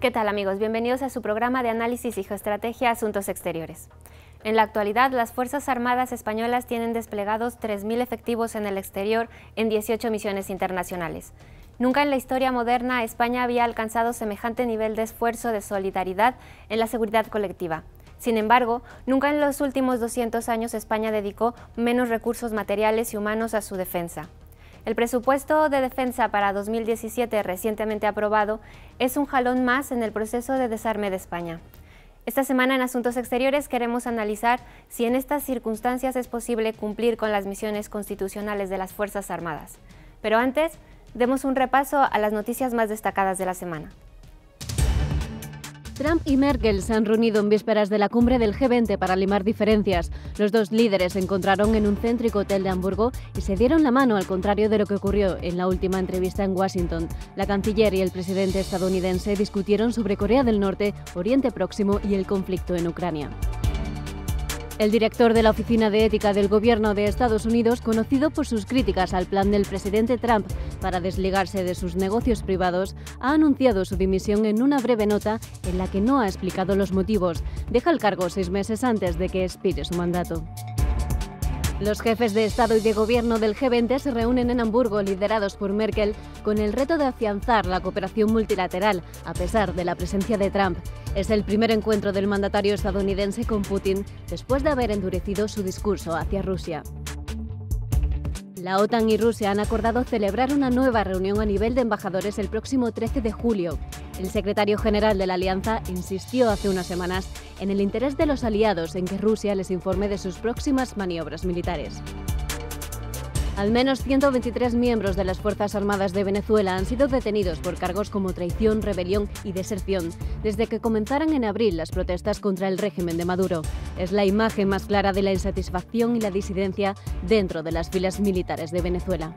¿Qué tal, amigos? Bienvenidos a su programa de análisis y geoestrategia Asuntos Exteriores. En la actualidad, las Fuerzas Armadas españolas tienen desplegados 3.000 efectivos en el exterior en 18 misiones internacionales. Nunca en la historia moderna España había alcanzado semejante nivel de esfuerzo de solidaridad en la seguridad colectiva. Sin embargo, nunca en los últimos 200 años España dedicó menos recursos materiales y humanos a su defensa. El presupuesto de defensa para 2017, recientemente aprobado, es un jalón más en el proceso de desarme de España. Esta semana en Asuntos Exteriores queremos analizar si en estas circunstancias es posible cumplir con las misiones constitucionales de las Fuerzas Armadas. Pero antes, demos un repaso a las noticias más destacadas de la semana. Trump y Merkel se han reunido en vísperas de la cumbre del G20 para limar diferencias. Los dos líderes se encontraron en un céntrico hotel de Hamburgo y se dieron la mano, al contrario de lo que ocurrió en la última entrevista en Washington. La canciller y el presidente estadounidense discutieron sobre Corea del Norte, Oriente Próximo y el conflicto en Ucrania. El director de la Oficina de Ética del Gobierno de Estados Unidos, conocido por sus críticas al plan del presidente Trump para desligarse de sus negocios privados, ha anunciado su dimisión en una breve nota en la que no ha explicado los motivos. Deja el cargo 6 meses antes de que expire su mandato. Los jefes de Estado y de Gobierno del G20 se reúnen en Hamburgo, liderados por Merkel, con el reto de afianzar la cooperación multilateral, a pesar de la presencia de Trump. Es el primer encuentro del mandatario estadounidense con Putin, después de haber endurecido su discurso hacia Rusia. La OTAN y Rusia han acordado celebrar una nueva reunión a nivel de embajadores el próximo 13 de julio. El secretario general de la alianza insistió hace unas semanas en el interés de los aliados en que Rusia les informe de sus próximas maniobras militares. Al menos 123 miembros de las Fuerzas Armadas de Venezuela han sido detenidos por cargos como traición, rebelión y deserción desde que comenzaran en abril las protestas contra el régimen de Maduro. Es la imagen más clara de la insatisfacción y la disidencia dentro de las filas militares de Venezuela.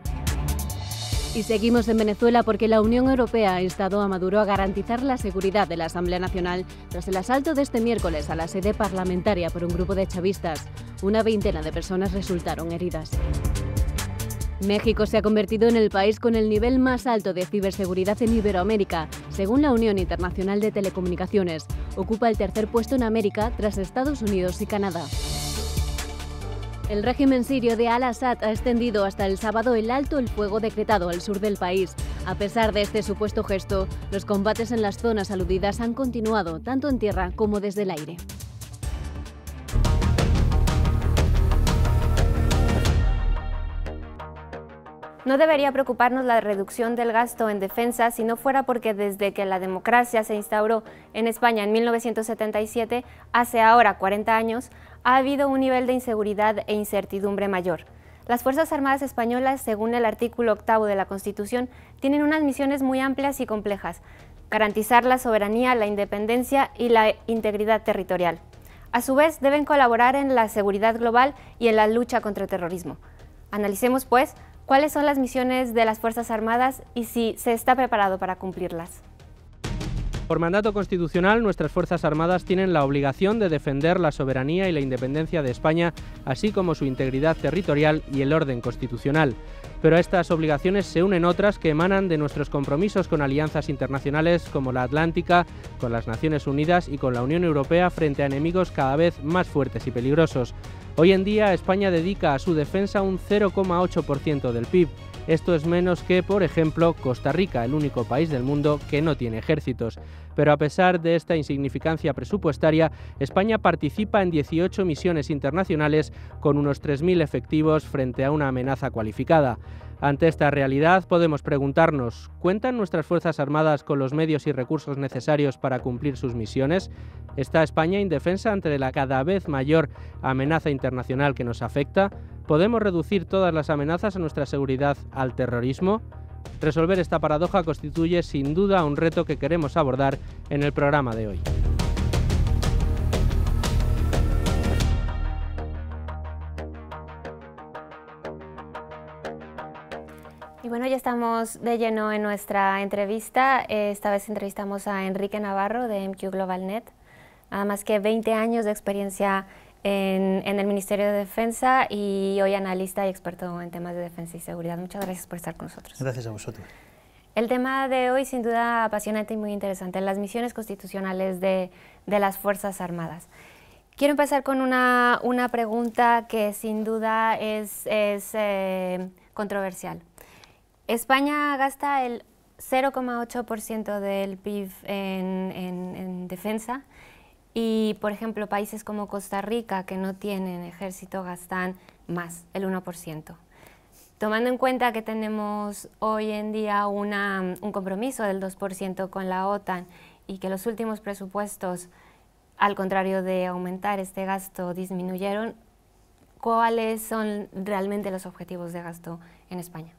Y seguimos en Venezuela porque la Unión Europea ha instado a Maduro a garantizar la seguridad de la Asamblea Nacional tras el asalto de este miércoles a la sede parlamentaria por un grupo de chavistas. Una veintena de personas resultaron heridas. México se ha convertido en el país con el nivel más alto de ciberseguridad en Iberoamérica, según la Unión Internacional de Telecomunicaciones. Ocupa el tercer puesto en América tras Estados Unidos y Canadá. El régimen sirio de Al-Assad ha extendido hasta el sábado el alto el fuego decretado al sur del país. A pesar de este supuesto gesto, los combates en las zonas aludidas han continuado, tanto en tierra como desde el aire. No debería preocuparnos la reducción del gasto en defensa si no fuera porque desde que la democracia se instauró en España en 1977, hace ahora 40 años, ha habido un nivel de inseguridad e incertidumbre mayor. Las Fuerzas Armadas españolas, según el artículo 8º de la Constitución, tienen unas misiones muy amplias y complejas: garantizar la soberanía, la independencia y la integridad territorial. A su vez, deben colaborar en la seguridad global y en la lucha contra el terrorismo. Analicemos, pues, ¿cuáles son las misiones de las Fuerzas Armadas y si se está preparado para cumplirlas? Por mandato constitucional, nuestras Fuerzas Armadas tienen la obligación de defender la soberanía y la independencia de España, así como su integridad territorial y el orden constitucional. Pero a estas obligaciones se unen otras que emanan de nuestros compromisos con alianzas internacionales como la Atlántica, con las Naciones Unidas y con la Unión Europea frente a enemigos cada vez más fuertes y peligrosos. Hoy en día, España dedica a su defensa un 0,8% del PIB. Esto es menos que, por ejemplo, Costa Rica, el único país del mundo que no tiene ejércitos. Pero a pesar de esta insignificancia presupuestaria, España participa en 18 misiones internacionales con unos 3.000 efectivos frente a una amenaza cualificada. Ante esta realidad podemos preguntarnos, ¿cuentan nuestras Fuerzas Armadas con los medios y recursos necesarios para cumplir sus misiones? ¿Está España indefensa ante la cada vez mayor amenaza internacional que nos afecta? ¿Podemos reducir todas las amenazas a nuestra seguridad al terrorismo? Resolver esta paradoja constituye sin duda un reto que queremos abordar en el programa de hoy. Y bueno, ya estamos de lleno en nuestra entrevista. Esta vez entrevistamos a Enrique Navarro de MQ Global Net. Nada más que 20 años de experiencia en el Ministerio de Defensa y hoy analista y experto en temas de defensa y seguridad. Muchas gracias por estar con nosotros. Gracias a vosotros. El tema de hoy sin duda apasionante y muy interesante, las misiones constitucionales de las Fuerzas Armadas. Quiero empezar con una pregunta que sin duda es controversial. España gasta el 0,8% del PIB en defensa y, por ejemplo, países como Costa Rica, que no tienen ejército, gastan más, el 1%. Tomando en cuenta que tenemos hoy en día un compromiso del 2% con la OTAN y que los últimos presupuestos, al contrario de aumentar este gasto, disminuyeron, ¿cuáles son realmente los objetivos de gasto en España?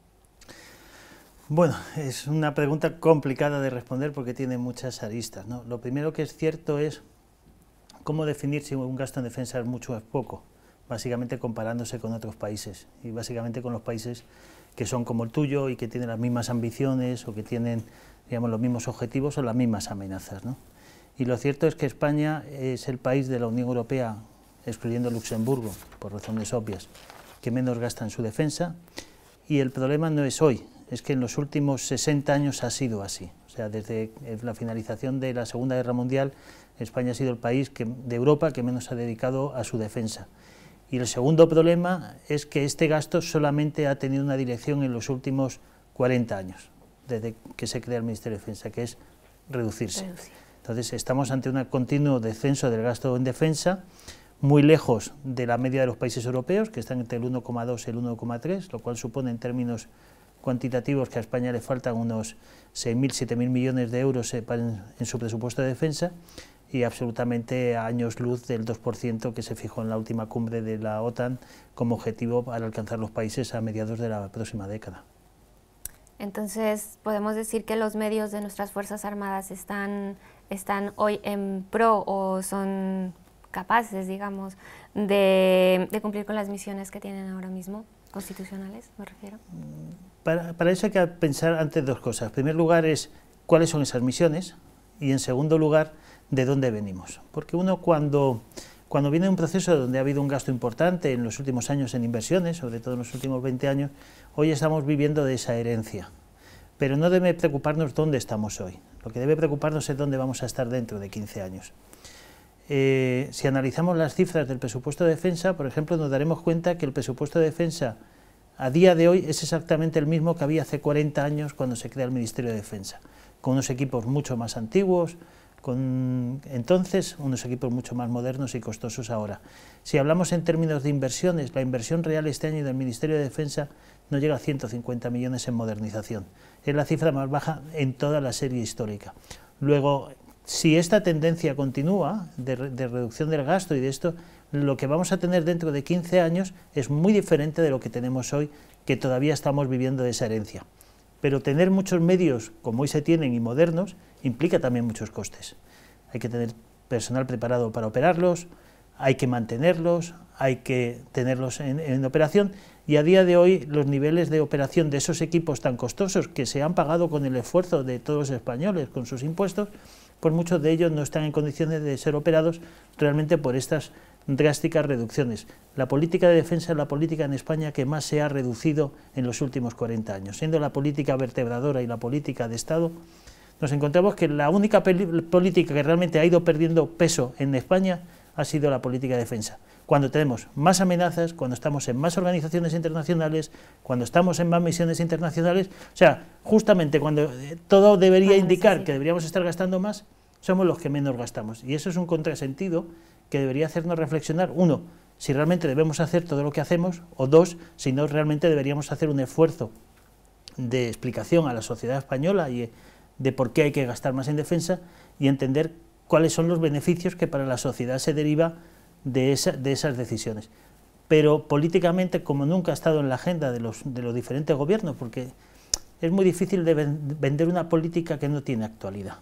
Bueno, es una pregunta complicada de responder porque tiene muchas aristas, ¿no? Lo primero que es cierto es cómo definir si un gasto en defensa es mucho o es poco, básicamente comparándose con otros países y básicamente con los países que son como el tuyo y que tienen las mismas ambiciones o que tienen, digamos, los mismos objetivos o las mismas amenazas, ¿no? Y lo cierto es que España es el país de la Unión Europea, excluyendo Luxemburgo, por razones obvias, que menos gasta en su defensa, y el problema no es hoy, es que en los últimos 60 años ha sido así. O sea, desde la finalización de la Segunda Guerra Mundial, España ha sido el país de Europa que menos ha dedicado a su defensa. Y el segundo problema es que este gasto solamente ha tenido una dirección en los últimos 40 años, desde que se crea el Ministerio de Defensa, que es reducirse. Entonces estamos ante un continuo descenso del gasto en defensa, muy lejos de la media de los países europeos, que están entre el 1,2 y el 1,3, lo cual supone en términos cuantitativos que a España le faltan unos 6.000, 7.000 millones de euros en su presupuesto de defensa, y absolutamente a años luz del 2% que se fijó en la última cumbre de la OTAN como objetivo para alcanzar los países a mediados de la próxima década. Entonces, ¿podemos decir que los medios de nuestras Fuerzas Armadas están hoy en pro o son capaces, digamos, de cumplir con las misiones que tienen ahora mismo, constitucionales, me refiero? Para eso hay que pensar antes dos cosas. En primer lugar es cuáles son esas misiones y en segundo lugar de dónde venimos. Porque uno cuando viene de un proceso donde ha habido un gasto importante en los últimos años en inversiones, sobre todo en los últimos 20 años, hoy estamos viviendo de esa herencia. Pero no debe preocuparnos dónde estamos hoy. Lo que debe preocuparnos es dónde vamos a estar dentro de 15 años. Si analizamos las cifras del presupuesto de defensa, por ejemplo, nos daremos cuenta que el presupuesto de defensa a día de hoy es exactamente el mismo que había hace 40 años cuando se crea el Ministerio de Defensa, con unos equipos mucho más antiguos, con entonces unos equipos mucho más modernos y costosos ahora. Si hablamos en términos de inversiones, la inversión real este año del Ministerio de Defensa no llega a 150 millones en modernización. Es la cifra más baja en toda la serie histórica. Luego, si esta tendencia continúa de reducción del gasto y de esto, lo que vamos a tener dentro de 15 años es muy diferente de lo que tenemos hoy, que todavía estamos viviendo de esa herencia. Pero tener muchos medios, como hoy se tienen, y modernos, implica también muchos costes. Hay que tener personal preparado para operarlos, hay que mantenerlos, hay que tenerlos en operación, y a día de hoy los niveles de operación de esos equipos tan costosos que se han pagado con el esfuerzo de todos los españoles, con sus impuestos, pues muchos de ellos no están en condiciones de ser operados realmente por estas drásticas reducciones. La política de defensa es la política en España que más se ha reducido en los últimos 40 años. Siendo la política vertebradora y la política de Estado, nos encontramos que la única política que realmente ha ido perdiendo peso en España ha sido la política de defensa. Cuando tenemos más amenazas, cuando estamos en más organizaciones internacionales, cuando estamos en más misiones internacionales, o sea, justamente cuando todo debería indicar que deberíamos estar gastando más, somos los que menos gastamos. Y eso es un contrasentido que debería hacernos reflexionar, uno, si realmente debemos hacer todo lo que hacemos, o dos, si no realmente deberíamos hacer un esfuerzo de explicación a la sociedad española y de por qué hay que gastar más en defensa y entender cuáles son los beneficios que para la sociedad se deriva de esas decisiones. Pero políticamente, como nunca ha estado en la agenda de los diferentes gobiernos, porque es muy difícil de vender una política que no tiene actualidad.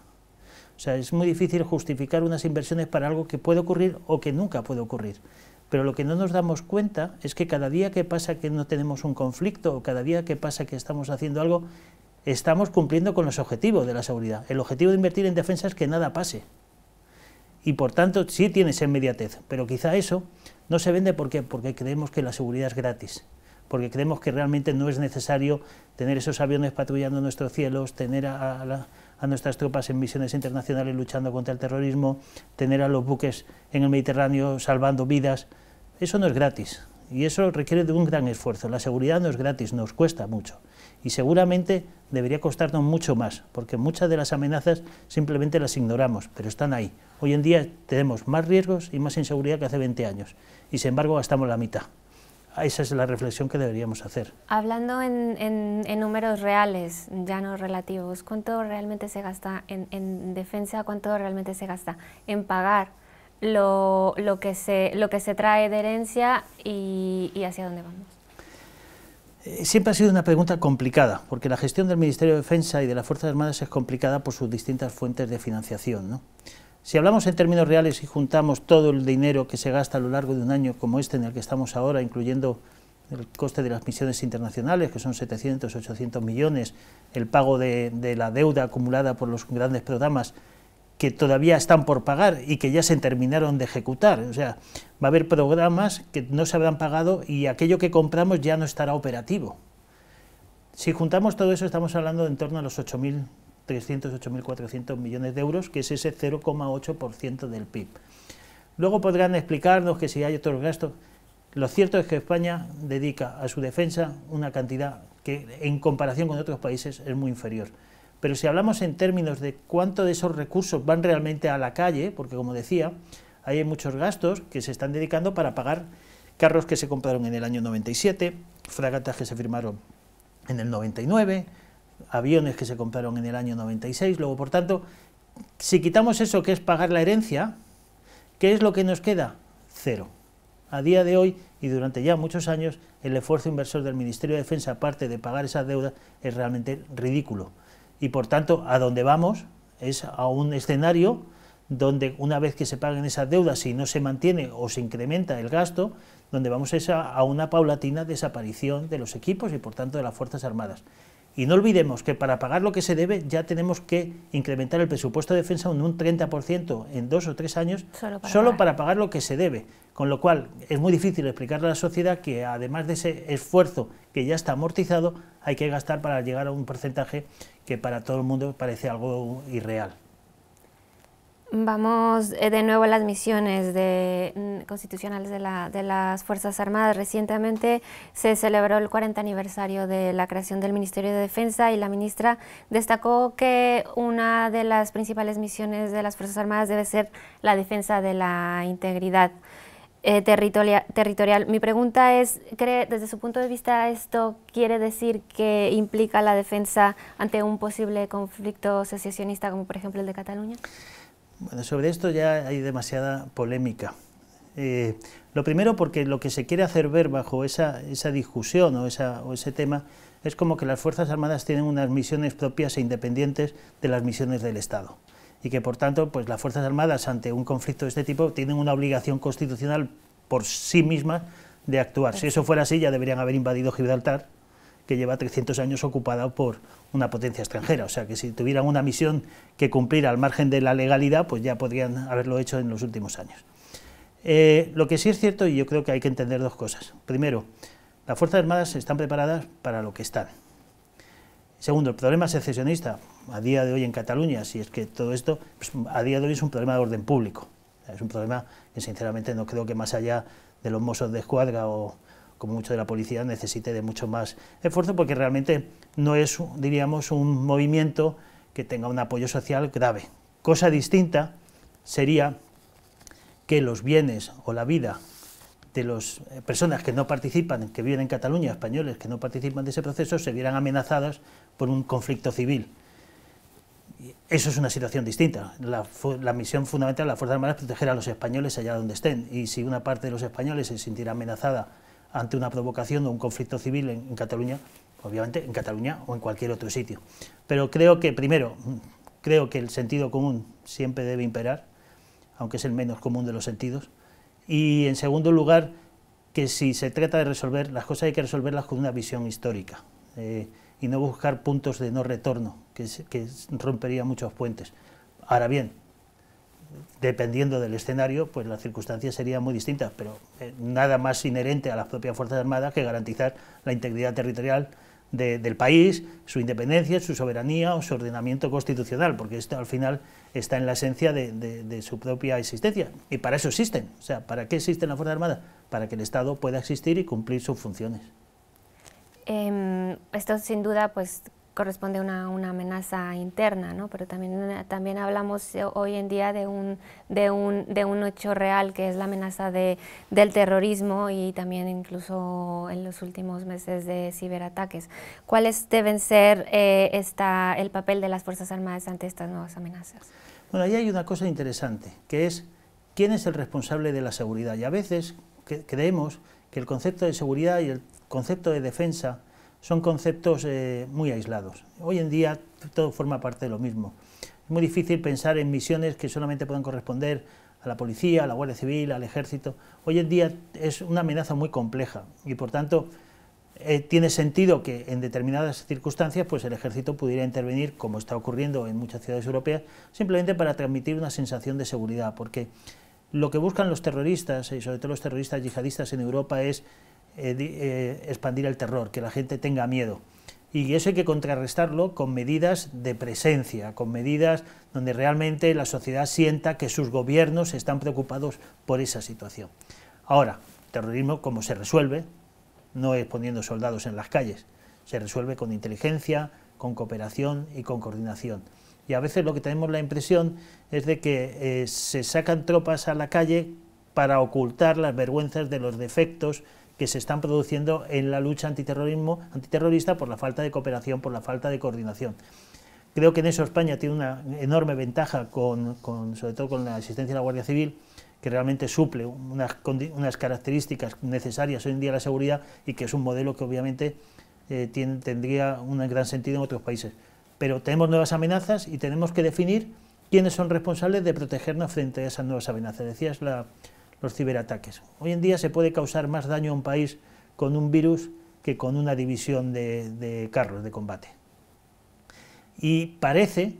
O sea, es muy difícil justificar unas inversiones para algo que puede ocurrir o que nunca puede ocurrir. Pero lo que no nos damos cuenta es que cada día que pasa que no tenemos un conflicto o cada día que pasa que estamos haciendo algo, estamos cumpliendo con los objetivos de la seguridad. El objetivo de invertir en defensa es que nada pase. Y por tanto sí tiene esa inmediatez, pero quizá eso no se vende porque creemos que la seguridad es gratis, porque creemos que realmente no es necesario tener esos aviones patrullando nuestros cielos, tener a nuestras tropas en misiones internacionales luchando contra el terrorismo, tener a los buques en el Mediterráneo salvando vidas. Eso no es gratis y eso requiere de un gran esfuerzo. La seguridad no es gratis, nos cuesta mucho y seguramente debería costarnos mucho más, porque muchas de las amenazas simplemente las ignoramos, pero están ahí. Hoy en día tenemos más riesgos y más inseguridad que hace 20 años y sin embargo gastamos la mitad. Esa es la reflexión que deberíamos hacer. Hablando en números reales, ya no relativos, ¿cuánto realmente se gasta en defensa? ¿Cuánto realmente se gasta en pagar lo que se trae de herencia y hacia dónde vamos? Siempre ha sido una pregunta complicada, porque la gestión del Ministerio de Defensa y de las Fuerzas Armadas es complicada por sus distintas fuentes de financiación, ¿no? Si hablamos en términos reales y juntamos todo el dinero que se gasta a lo largo de un año como este en el que estamos ahora, incluyendo el coste de las misiones internacionales, que son 700, 800 millones, el pago de la deuda acumulada por los grandes programas que todavía están por pagar y que ya se terminaron de ejecutar, o sea, va a haber programas que no se habrán pagado y aquello que compramos ya no estará operativo. Si juntamos todo eso, estamos hablando de en torno a los 8.300, 8.400 millones de euros, que es ese 0,8% del PIB. Luego podrán explicarnos que si hay otros gastos. Lo cierto es que España dedica a su defensa una cantidad que en comparación con otros países es muy inferior. Pero si hablamos en términos de cuánto de esos recursos van realmente a la calle, porque como decía, hay muchos gastos que se están dedicando para pagar carros que se compraron en el año 97, fragatas que se firmaron en el 99, aviones que se compraron en el año 96, luego por tanto, si quitamos eso que es pagar la herencia, ¿qué es lo que nos queda? Cero. A día de hoy y durante ya muchos años, el esfuerzo inversor del Ministerio de Defensa, aparte de pagar esas deudas, es realmente ridículo. Y por tanto, a donde vamos es a un escenario donde una vez que se paguen esas deudas, si no se mantiene o se incrementa el gasto, donde vamos es a una paulatina desaparición de los equipos y por tanto de las Fuerzas Armadas. Y no olvidemos que para pagar lo que se debe ya tenemos que incrementar el presupuesto de defensa en un 30% en 2 o 3 años, solo para pagar lo que se debe. Con lo cual es muy difícil explicarle a la sociedad que además de ese esfuerzo que ya está amortizado, hay que gastar para llegar a un porcentaje que para todo el mundo parece algo irreal. Vamos de nuevo a las misiones constitucionales de las Fuerzas Armadas. Recientemente se celebró el 40 aniversario de la creación del Ministerio de Defensa y la ministra destacó que una de las principales misiones de las Fuerzas Armadas debe ser la defensa de la integridad territorial. Mi pregunta es, ¿cree desde su punto de vista esto quiere decir que implica la defensa ante un posible conflicto secesionista como por ejemplo el de Cataluña? Bueno, sobre esto ya hay demasiada polémica. Lo primero porque lo que se quiere hacer ver bajo esa discusión o ese tema es como que las Fuerzas Armadas tienen unas misiones propias e independientes de las misiones del Estado y que por tanto pues las Fuerzas Armadas ante un conflicto de este tipo tienen una obligación constitucional por sí mismas de actuar. Si eso fuera así ya deberían haber invadido Gibraltar, que lleva 300 años ocupada por una potencia extranjera, o sea que si tuvieran una misión que cumplir al margen de la legalidad, pues ya podrían haberlo hecho en los últimos años. Lo que sí es cierto, y yo creo que hay que entender dos cosas. Primero, las Fuerzas Armadas están preparadas para lo que están. Segundo, el problema secesionista, a día de hoy en Cataluña, si es que todo esto, pues, a día de hoy es un problema de orden público. Es un problema que sinceramente no creo que más allá de los Mossos de Escuadra o como mucho de la policía necesite de mucho más esfuerzo porque realmente no es, diríamos, un movimiento que tenga un apoyo social grave. Cosa distinta sería que los bienes o la vida de las personas que no participan, que viven en Cataluña, españoles que no participan de ese proceso, se vieran amenazadas por un conflicto civil. Eso es una situación distinta. La misión fundamental de las Fuerzas Armadas es proteger a los españoles allá donde estén, y si una parte de los españoles se sintiera amenazada ante una provocación o un conflicto civil en Cataluña, obviamente en Cataluña o en cualquier otro sitio. Pero creo que, primero, creo que el sentido común siempre debe imperar, aunque es el menos común de los sentidos, y en segundo lugar, que si se trata de resolver, las cosas hay que resolverlas con una visión histórica, y no buscar puntos de no retorno, que rompería muchos puentes. Ahora bien, dependiendo del escenario, pues las circunstancias serían muy distintas, pero nada más inherente a las propias Fuerzas Armadas que garantizar la integridad territorial del país, su independencia, su soberanía o su ordenamiento constitucional, porque esto al final está en la esencia de su propia existencia, y para eso existen. O sea, ¿para qué existen las Fuerzas Armadas? Para que el Estado pueda existir y cumplir sus funciones. Esto sin duda pues corresponde a una amenaza interna, ¿no? Pero también hablamos hoy en día de un hecho real, que es la amenaza del terrorismo, y también incluso en los últimos meses de ciberataques. ¿Cuáles deben ser el papel de las Fuerzas Armadas ante estas nuevas amenazas? Bueno, ahí hay una cosa interesante, que es quién es el responsable de la seguridad. Y a veces creemos que el concepto de seguridad y el concepto de defensa son conceptos muy aislados. Hoy en día todo forma parte de lo mismo. Es muy difícil pensar en misiones que solamente puedan corresponder a la policía, a la Guardia Civil, al Ejército. Hoy en día es una amenaza muy compleja y por tanto tiene sentido que en determinadas circunstancias pues el Ejército pudiera intervenir, como está ocurriendo en muchas ciudades europeas, simplemente para transmitir una sensación de seguridad, porque lo que buscan los terroristas, y sobre todo los terroristas yihadistas en Europa, es expandir el terror, que la gente tenga miedo. Y eso hay que contrarrestarlo con medidas de presencia, con medidas donde realmente la sociedad sienta que sus gobiernos están preocupados por esa situación. Ahora, terrorismo, ¿cómo se resuelve? No es poniendo soldados en las calles, se resuelve con inteligencia, con cooperación y con coordinación. Y a veces lo que tenemos la impresión es de que se sacan tropas a la calle para ocultar las vergüenzas de los defectos que se están produciendo en la lucha antiterrorista por la falta de cooperación, por la falta de coordinación. Creo que en eso España tiene una enorme ventaja, sobre todo con la existencia de la Guardia Civil, que realmente suple unas características necesarias hoy en día a la seguridad y que es un modelo que obviamente tendría un gran sentido en otros países. Pero tenemos nuevas amenazas y tenemos que definir quiénes son responsables de protegernos frente a esas nuevas amenazas. Decías los ciberataques. Hoy en día se puede causar más daño a un país con un virus que con una división de carros de combate. Y parece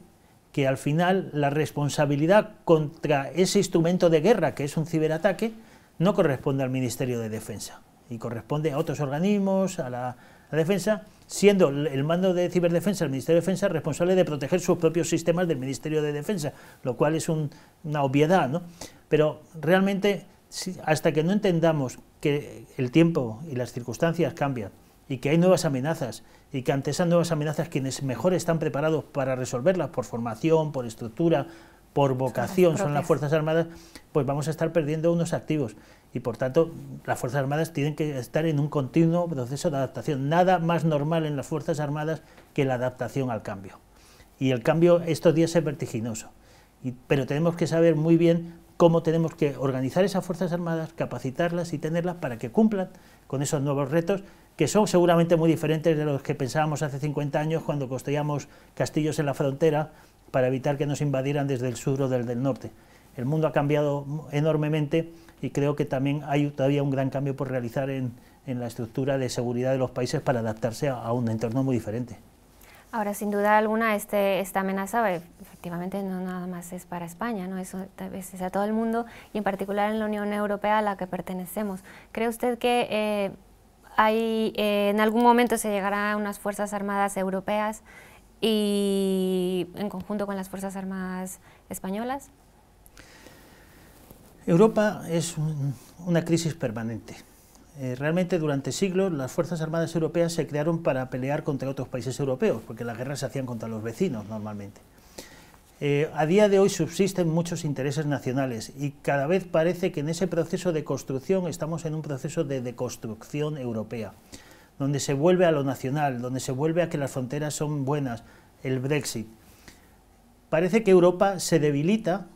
que al final la responsabilidad contra ese instrumento de guerra, que es un ciberataque, no corresponde al Ministerio de Defensa, y corresponde a otros organismos, a la defensa, siendo el mando de ciberdefensa, el Ministerio de Defensa, responsable de proteger sus propios sistemas del Ministerio de Defensa, lo cual es una obviedad, ¿no? Pero realmente, hasta que no entendamos que el tiempo y las circunstancias cambian y que hay nuevas amenazas y que ante esas nuevas amenazas quienes mejor están preparados para resolverlas por formación, por estructura, por vocación, son las Fuerzas Armadas, pues vamos a estar perdiendo unos activos. Y por tanto, las Fuerzas Armadas tienen que estar en un continuo proceso de adaptación. Nada más normal en las Fuerzas Armadas que la adaptación al cambio. Y el cambio estos días es vertiginoso. Pero tenemos que saber muy bien cómo tenemos que organizar esas Fuerzas Armadas, capacitarlas y tenerlas para que cumplan con esos nuevos retos, que son seguramente muy diferentes de los que pensábamos hace 50 años cuando construíamos castillos en la frontera para evitar que nos invadieran desde el sur o desde el norte. El mundo ha cambiado enormemente y creo que también hay todavía un gran cambio por realizar en la estructura de seguridad de los países para adaptarse a un entorno muy diferente. Ahora, sin duda alguna, esta amenaza efectivamente no nada más es para España, ¿no? Eso es a todo el mundo y en particular en la Unión Europea a la que pertenecemos. ¿Cree usted que en algún momento se llegará a unas Fuerzas Armadas europeas y en conjunto con las Fuerzas Armadas españolas? Europa es una crisis permanente. Realmente durante siglos las Fuerzas Armadas europeas se crearon para pelear contra otros países europeos, porque las guerras se hacían contra los vecinos normalmente. A día de hoy subsisten muchos intereses nacionales y cada vez parece que en ese proceso de construcción estamos en un proceso de deconstrucción europea, donde se vuelve a lo nacional, donde se vuelve a que las fronteras son buenas, el Brexit. Parece que Europa se debilita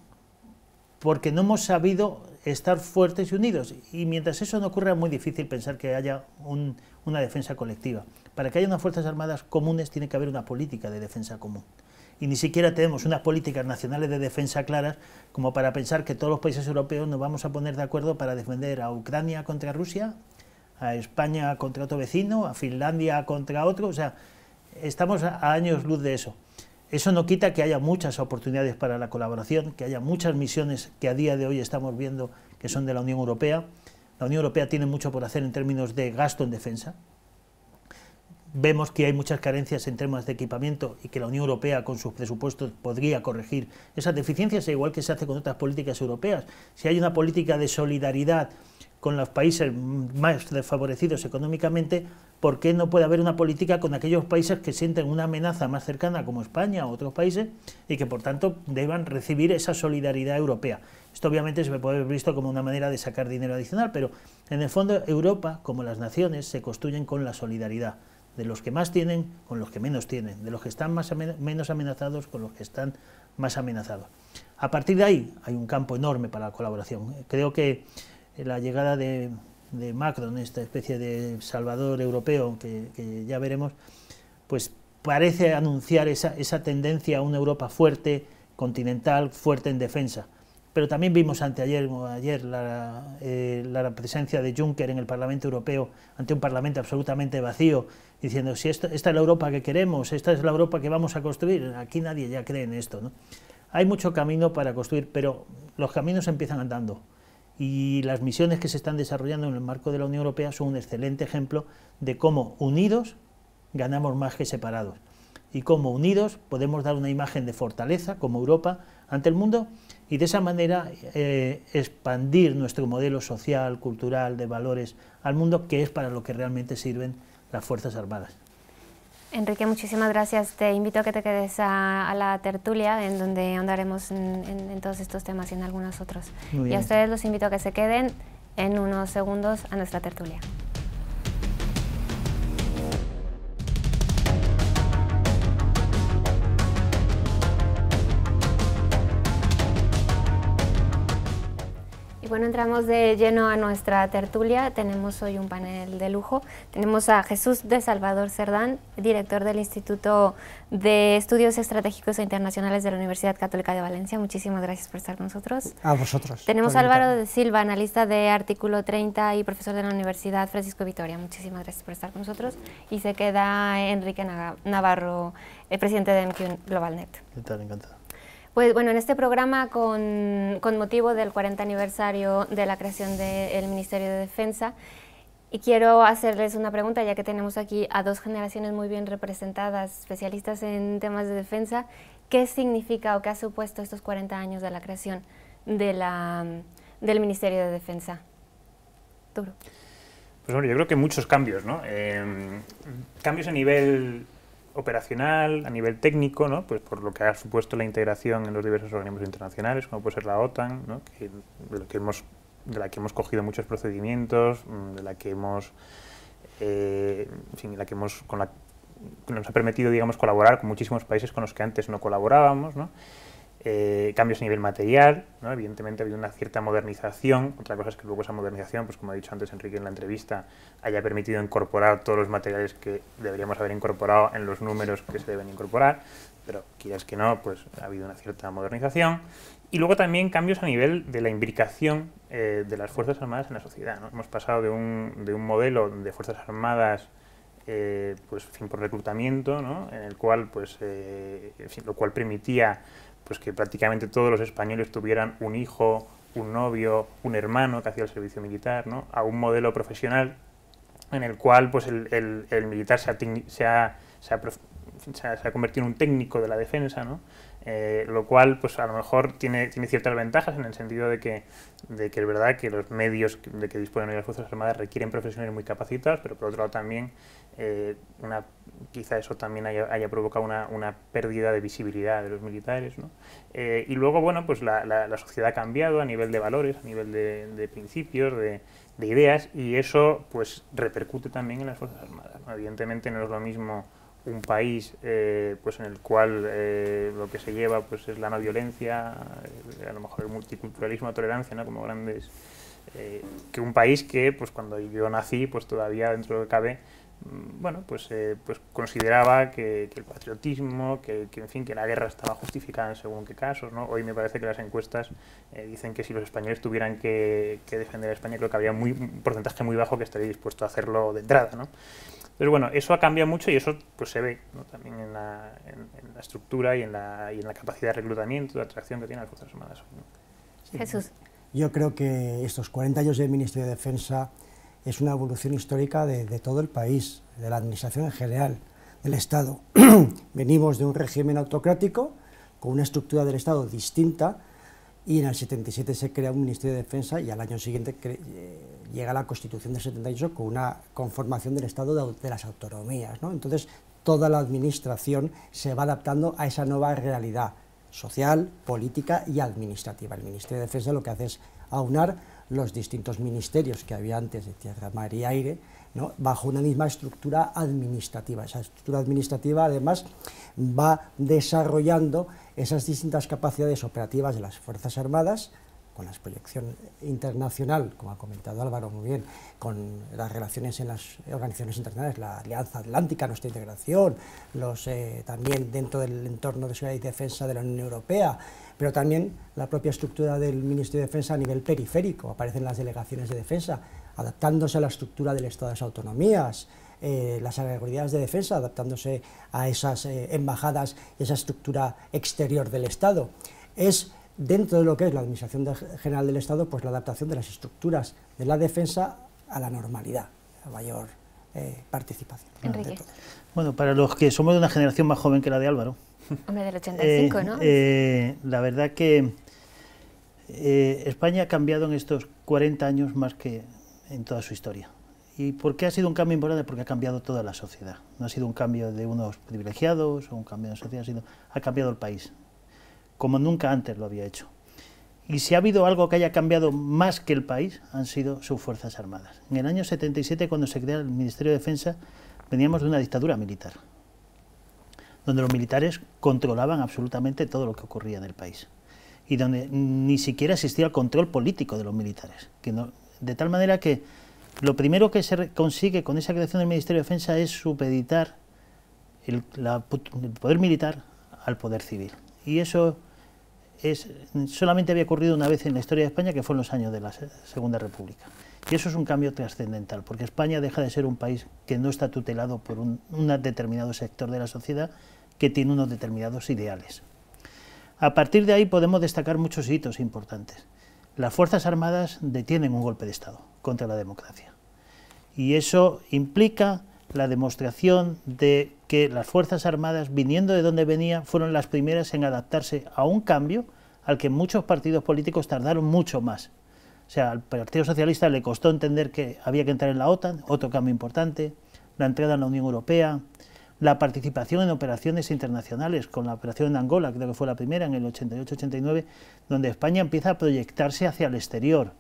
porque no hemos sabido estar fuertes y unidos, y mientras eso no ocurra es muy difícil pensar que haya una defensa colectiva. Para que haya unas Fuerzas Armadas comunes tiene que haber una política de defensa común, y ni siquiera tenemos unas políticas nacionales de defensa claras como para pensar que todos los países europeos nos vamos a poner de acuerdo para defender a Ucrania contra Rusia, a España contra otro vecino, a Finlandia contra otro. O sea, estamos a años luz de eso. Eso no quita que haya muchas oportunidades para la colaboración, que haya muchas misiones que a día de hoy estamos viendo que son de la Unión Europea. La Unión Europea tiene mucho por hacer en términos de gasto en defensa. Vemos que hay muchas carencias en temas de equipamiento y que la Unión Europea con sus presupuestos podría corregir esas deficiencias, igual que se hace con otras políticas europeas. Si hay una política de solidaridad con los países más desfavorecidos económicamente, ¿por qué no puede haber una política con aquellos países que sienten una amenaza más cercana, como España o otros países, y que por tanto deban recibir esa solidaridad europea? Esto obviamente se puede ver visto como una manera de sacar dinero adicional, pero en el fondo Europa, como las naciones, se construyen con la solidaridad de los que más tienen con los que menos tienen, de los que están menos amenazados con los que están más amenazados. A partir de ahí hay un campo enorme para la colaboración. Creo que la llegada de Macron, esta especie de salvador europeo que ya veremos, pues parece anunciar esa tendencia a una Europa fuerte, continental, fuerte en defensa. Pero también vimos ayer la presencia de Juncker en el Parlamento Europeo, ante un Parlamento absolutamente vacío, diciendo, si esta es la Europa que queremos, esta es la Europa que vamos a construir. Aquí nadie ya cree en esto, ¿no? Hay mucho camino para construir, pero los caminos empiezan andando. Y las misiones que se están desarrollando en el marco de la Unión Europea son un excelente ejemplo de cómo unidos ganamos más que separados. Y cómo unidos podemos dar una imagen de fortaleza como Europa ante el mundo y de esa manera expandir nuestro modelo social, cultural, de valores al mundo, que es para lo que realmente sirven las Fuerzas Armadas. Enrique, muchísimas gracias. Te invito a que te quedes a la tertulia, en donde ahondaremos en todos estos temas y en algunos otros. Y a ustedes los invito a que se queden en unos segundos a nuestra tertulia. Bueno, entramos de lleno a nuestra tertulia. Tenemos hoy un panel de lujo. Tenemos a Jesús de Salvador Cerdán, director del Instituto de Estudios Estratégicos e Internacionales de la Universidad Católica de Valencia. Muchísimas gracias por estar con nosotros. A vosotros. Tenemos a Álvaro de Silva, analista de Artículo 30 y profesor de la Universidad Francisco Vitoria. Muchísimas gracias por estar con nosotros. Y se queda Enrique Navarro, el presidente de MQ Global Net. ¿Qué tal? Encantado. Pues bueno, en este programa, con motivo del 40 aniversario de la creación del Ministerio de Defensa, y quiero hacerles una pregunta, ya que tenemos aquí a dos generaciones muy bien representadas, especialistas en temas de defensa. ¿Qué significa o qué ha supuesto estos 40 años de la creación del Ministerio de Defensa? Duro. Pues bueno, yo creo que muchos cambios, ¿no? Cambios a nivel operacional, a nivel técnico, ¿no? Pues por lo que ha supuesto la integración en los diversos organismos internacionales, como puede ser la OTAN, ¿no? De la que hemos cogido muchos procedimientos, de la que hemos, nos ha permitido, digamos, colaborar con muchísimos países con los que antes no colaborábamos, ¿no? Cambios a nivel material, ¿no? Evidentemente ha habido una cierta modernización. Otra cosa es que luego esa modernización, pues como ha dicho antes Enrique en la entrevista, haya permitido incorporar todos los materiales que deberíamos haber incorporado en los números que se deben incorporar, pero quieras que no, pues ha habido una cierta modernización. Y luego también cambios a nivel de la imbricación de las Fuerzas Armadas en la sociedad, ¿no? Hemos pasado de un modelo de Fuerzas Armadas pues por reclutamiento, ¿no? En el cual pues lo cual permitía pues que prácticamente todos los españoles tuvieran un hijo, un novio, un hermano que hacía el servicio militar, ¿no? A un modelo profesional en el cual pues el militar se ha convertido en un técnico de la defensa, ¿no? Lo cual pues a lo mejor tiene ciertas ventajas, en el sentido de que es verdad que los medios de que disponen hoy las Fuerzas Armadas requieren profesionales muy capacitados, pero por otro lado también quizá eso también haya provocado una pérdida de visibilidad de los militares, ¿no? Y luego, bueno, pues la sociedad ha cambiado a nivel de valores, a nivel de principios, de ideas, y eso pues repercute también en las Fuerzas Armadas, ¿no? Evidentemente no es lo mismo un país pues en el cual lo que se lleva pues es la no violencia, a lo mejor el multiculturalismo, la tolerancia, ¿no? Como grandes, que un país que pues cuando yo nací pues todavía dentro de lo que cabe, bueno, pues consideraba que el patriotismo, en fin, que la guerra estaba justificada en según qué casos, ¿no? Hoy me parece que las encuestas dicen que si los españoles tuvieran que defender a España, creo que había un porcentaje muy bajo que estaría dispuesto a hacerlo de entrada, ¿no? Entonces, bueno, eso ha cambiado mucho y eso pues se ve, ¿no? También en la estructura y en la capacidad de reclutamiento, de atracción que tienen las Fuerzas Armadas. Sí. Jesús. Yo creo que estos 40 años del Ministerio de Defensa es una evolución histórica de todo el país, de la administración en general, del Estado. Venimos de un régimen autocrático, con una estructura del Estado distinta, y en el 77 se crea un Ministerio de Defensa y al año siguiente llega la Constitución del 78 con una conformación del Estado de las autonomías, ¿no? Entonces, toda la administración se va adaptando a esa nueva realidad social, política y administrativa. El Ministerio de Defensa lo que hace es aunar los distintos ministerios que había antes de tierra, mar y aire, ¿no?, bajo una misma estructura administrativa. Esa estructura administrativa, además, va desarrollando esas distintas capacidades operativas de las Fuerzas Armadas, con la proyección internacional, como ha comentado Álvaro muy bien, con las relaciones en las organizaciones internacionales, la Alianza Atlántica, nuestra integración, también dentro del entorno de seguridad y defensa de la Unión Europea, pero también la propia estructura del Ministerio de Defensa a nivel periférico, aparecen las delegaciones de defensa, adaptándose a la estructura del Estado de las autonomías, las autoridades de defensa adaptándose a esas embajadas y esa estructura exterior del Estado. Es dentro de lo que es la Administración General del Estado, pues la adaptación de las estructuras de la defensa a la normalidad, a mayor participación. Enrique. Bueno, para los que somos de una generación más joven que la de Álvaro, hombre, del 85, ¿no? La verdad que España ha cambiado en estos 40 años más que en toda su historia. ¿Y por qué ha sido un cambio importante? Porque ha cambiado toda la sociedad. No ha sido un cambio de unos privilegiados o un cambio de sociedad, sino ha cambiado el país, como nunca antes lo había hecho. Y si ha habido algo que haya cambiado más que el país, han sido sus Fuerzas Armadas. En el año 77, cuando se crea el Ministerio de Defensa, veníamos de una dictadura militar, donde los militares controlaban absolutamente todo lo que ocurría en el país, y donde ni siquiera existía el control político de los militares, de tal manera que lo primero que se consigue con esa creación del Ministerio de Defensa es supeditar el poder militar al poder civil. Y eso solamente había ocurrido una vez en la historia de España, que fue en los años de la Segunda República. Y eso es un cambio trascendental, porque España deja de ser un país que no está tutelado por un determinado sector de la sociedad que tiene unos determinados ideales. A partir de ahí podemos destacar muchos hitos importantes. Las Fuerzas Armadas detienen un golpe de Estado contra la democracia. Y eso implica la demostración de que las Fuerzas Armadas, viniendo de donde venía, fueron las primeras en adaptarse a un cambio al que muchos partidos políticos tardaron mucho más. O sea, al Partido Socialista le costó entender que había que entrar en la OTAN, otro cambio importante, la entrada en la Unión Europea, la participación en operaciones internacionales, con la operación en Angola, creo que fue la primera, en el 88-89, donde España empieza a proyectarse hacia el exterior.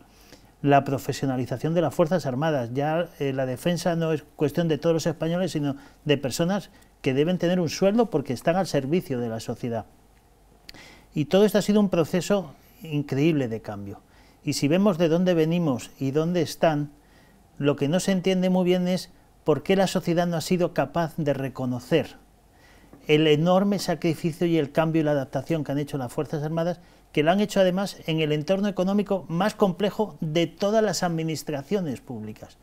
La profesionalización de las Fuerzas Armadas, ya la defensa no es cuestión de todos los españoles, sino de personas que deben tener un sueldo porque están al servicio de la sociedad. Y todo esto ha sido un proceso increíble de cambio. Y si vemos de dónde venimos y dónde están, lo que no se entiende muy bien es por qué la sociedad no ha sido capaz de reconocer el enorme sacrificio y el cambio y la adaptación que han hecho las Fuerzas Armadas, que lo han hecho además en el entorno económico más complejo de todas las administraciones públicas.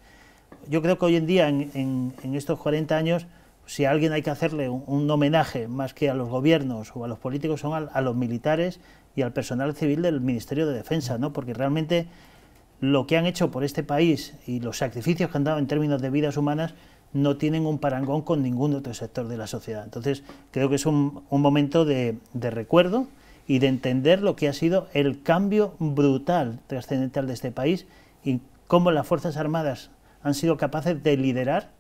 Yo creo que hoy en día, en estos 40 años, si a alguien hay que hacerle un homenaje más que a los gobiernos o a los políticos, son a los militares y al personal civil del Ministerio de Defensa, ¿no? Porque realmente lo que han hecho por este país y los sacrificios que han dado en términos de vidas humanas no tienen un parangón con ningún otro sector de la sociedad. Entonces, creo que es un momento de recuerdo y de entender lo que ha sido el cambio brutal, trascendental de este país y cómo las Fuerzas Armadas han sido capaces de liderar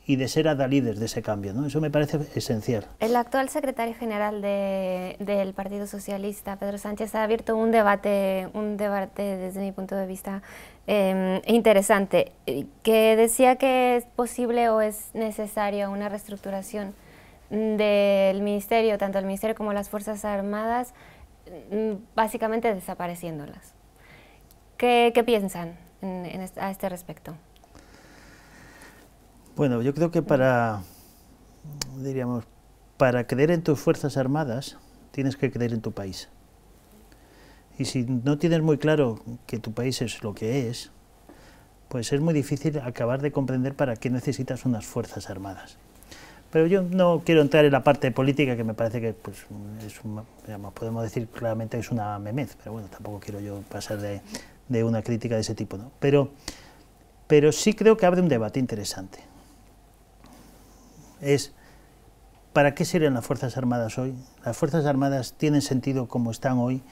y de ser adalides de ese cambio, ¿no? Eso me parece esencial. El actual secretario general del Partido Socialista, Pedro Sánchez, ha abierto un debate desde mi punto de vista interesante, que decía que es posible o es necesaria una reestructuración del Ministerio, tanto el Ministerio como las Fuerzas Armadas, básicamente desapareciéndolas. ¿Qué piensan a este respecto? Bueno, yo creo que para creer en tus Fuerzas Armadas tienes que creer en tu país. Y si no tienes muy claro que tu país es lo que es, pues es muy difícil acabar de comprender para qué necesitas unas Fuerzas Armadas. Pero yo no quiero entrar en la parte política, que me parece que pues, podemos decir claramente que es una memez, pero bueno, tampoco quiero yo pasar de una crítica de ese tipo, ¿no? Pero sí creo que abre un debate interesante. ¿Para qué sirven las Fuerzas Armadas hoy? ¿Las Fuerzas Armadas tienen sentido como están hoy?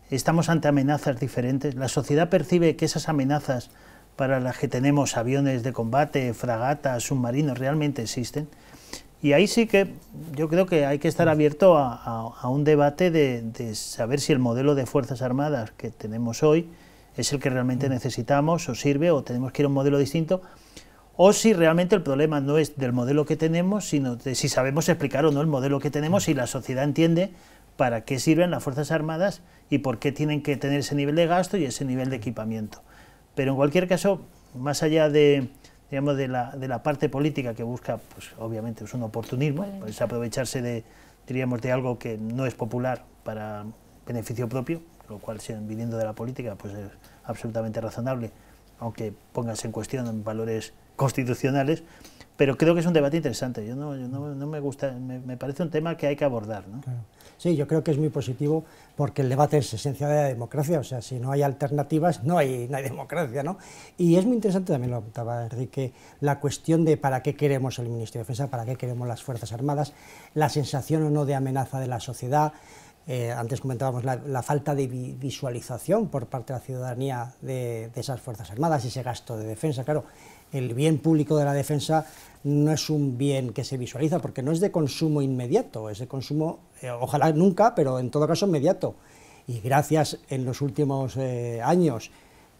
¿Estamos ante amenazas diferentes? ¿La sociedad percibe que esas amenazas para las que tenemos aviones de combate, fragatas, submarinos, realmente existen? Y ahí sí que yo creo que hay que estar abierto a un debate de saber si el modelo de Fuerzas Armadas que tenemos hoy es el que realmente necesitamos o sirve, o tenemos que ir a un modelo distinto, o si realmente el problema no es del modelo que tenemos, sino de si sabemos explicar o no el modelo que tenemos y la sociedad entiende para qué sirven las Fuerzas Armadas y por qué tienen que tener ese nivel de gasto y ese nivel de equipamiento. Pero en cualquier caso, más allá de la parte política que busca, pues obviamente es un oportunismo, pues aprovecharse de algo que no es popular para beneficio propio, lo cual, viniendo de la política, pues es absolutamente razonable, aunque pongas en cuestión valores constitucionales, pero creo que es un debate interesante. No me gusta, me parece un tema que hay que abordar, ¿no? Claro. Sí, yo creo que es muy positivo porque el debate es esencia de la democracia, o sea, si no hay alternativas no hay democracia, ¿no? Y es muy interesante, también lo apuntaba Enrique, la cuestión de para qué queremos el Ministerio de Defensa, para qué queremos las Fuerzas Armadas, la sensación o no de amenaza de la sociedad. Antes comentábamos la falta de visualización por parte de la ciudadanía de esas Fuerzas Armadas y ese gasto de defensa. Claro, el bien público de la defensa no es un bien que se visualiza, porque no es de consumo inmediato, es de consumo, ojalá nunca, pero en todo caso inmediato. Y gracias en los últimos años,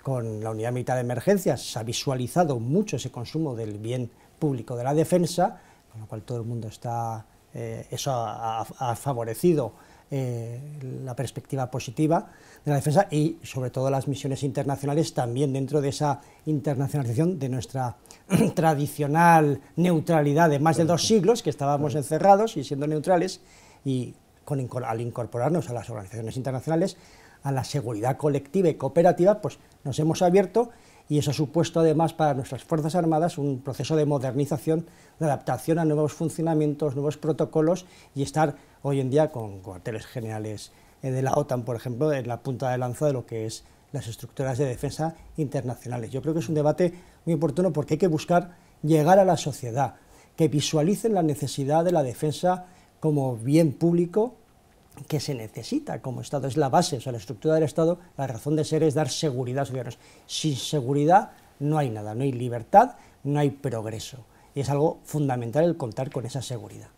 con la Unidad Militar de Emergencias, se ha visualizado mucho ese consumo del bien público de la defensa, con lo cual todo el mundo está, eso ha favorecido la perspectiva positiva de la defensa y sobre todo las misiones internacionales también dentro de esa internacionalización de nuestra tradicional neutralidad de más de 2 siglos, que estábamos encerrados y siendo neutrales, y al incorporarnos a las organizaciones internacionales, a la seguridad colectiva y cooperativa, pues nos hemos abierto, y eso ha supuesto además para nuestras Fuerzas Armadas un proceso de modernización, de adaptación a nuevos funcionamientos, nuevos protocolos, y estar hoy en día con cuarteles generales de la OTAN, por ejemplo, en la punta de lanza de lo que es las estructuras de defensa internacionales. Yo creo que es un debate muy oportuno porque hay que buscar llegar a la sociedad, que visualicen la necesidad de la defensa como bien público que se necesita como Estado, es la base, o sea, la estructura del Estado, la razón de ser es dar seguridad a los ciudadanos. Sin seguridad no hay nada, no hay libertad, no hay progreso, y es algo fundamental el contar con esa seguridad.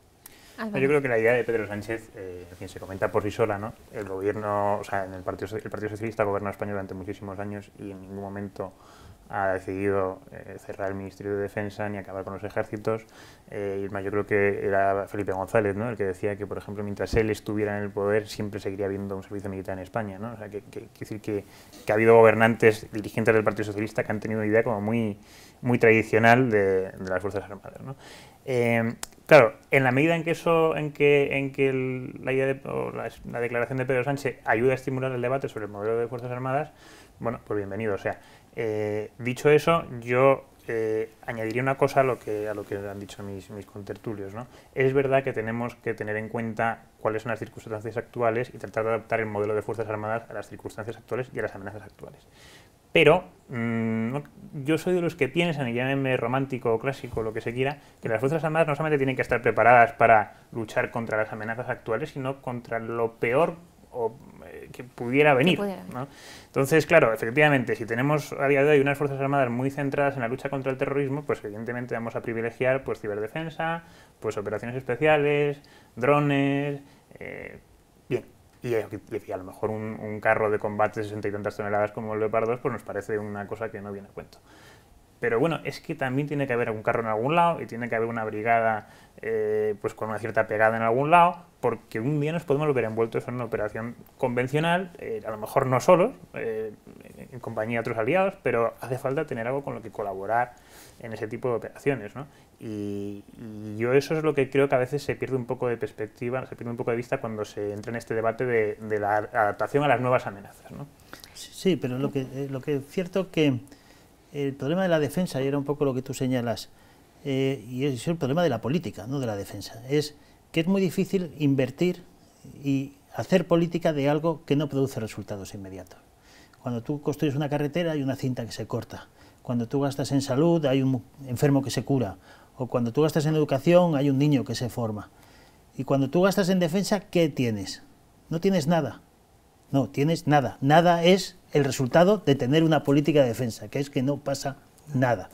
Yo creo que la idea de Pedro Sánchez, en fin, se comenta por sí sola, ¿no? El gobierno, o sea, el Partido Socialista gobernó España durante muchísimos años y en ningún momento ha decidido cerrar el Ministerio de Defensa ni acabar con los ejércitos. Y más, yo creo que era Felipe González, ¿no?, el que decía que, por ejemplo, mientras él estuviera en el poder siempre seguiría habiendo un servicio militar en España, ¿no? O sea, decir que ha habido gobernantes, dirigentes del Partido Socialista que han tenido una idea como muy tradicional de las Fuerzas Armadas, ¿no? Claro, en la medida en que la declaración de Pedro Sánchez ayuda a estimular el debate sobre el modelo de Fuerzas Armadas, bueno, pues bienvenido. O sea, dicho eso, yo añadiría una cosa a lo que han dicho mis contertulios, ¿no? Es verdad que tenemos que tener en cuenta cuáles son las circunstancias actuales y tratar de adaptar el modelo de Fuerzas Armadas a las circunstancias actuales y a las amenazas actuales. Pero yo soy de los que piensan, y llámenme romántico o clásico, lo que se quiera, que las Fuerzas Armadas no solamente tienen que estar preparadas para luchar contra las amenazas actuales, sino contra lo peor que pudiera venir, ¿no? Entonces, claro, efectivamente, si tenemos a día de hoy unas Fuerzas Armadas muy centradas en la lucha contra el terrorismo, pues evidentemente vamos a privilegiar pues ciberdefensa, pues operaciones especiales, drones, bien. Y a lo mejor un carro de combate de 60 y tantas toneladas como el Leopard 2 pues nos parece una cosa que no viene a cuento. Pero bueno, es que también tiene que haber un carro en algún lado y tiene que haber una brigada pues con una cierta pegada en algún lado, porque un día nos podemos ver envueltos en una operación convencional, a lo mejor no solos, en compañía de otros aliados, pero hace falta tener algo con lo que colaborar en ese tipo de operaciones, ¿no? Y yo eso es lo que creo que a veces se pierde un poco de perspectiva, se pierde un poco de vista cuando se entra en este debate de la adaptación a las nuevas amenazas, ¿no? Sí, pero lo que es cierto que el problema de la defensa, y era un poco lo que tú señalas, y es el problema de la política, no de la defensa, es que es muy difícil invertir y hacer política de algo que no produce resultados inmediatos. Cuando tú construyes una carretera hay una cinta que se corta, cuando tú gastas en salud hay un enfermo que se cura, o cuando tú gastas en educación hay un niño que se forma. Y cuando tú gastas en defensa, ¿qué tienes? No tienes nada. No, tienes nada. Nada es el resultado de tener una política de defensa, que es que no pasa nada.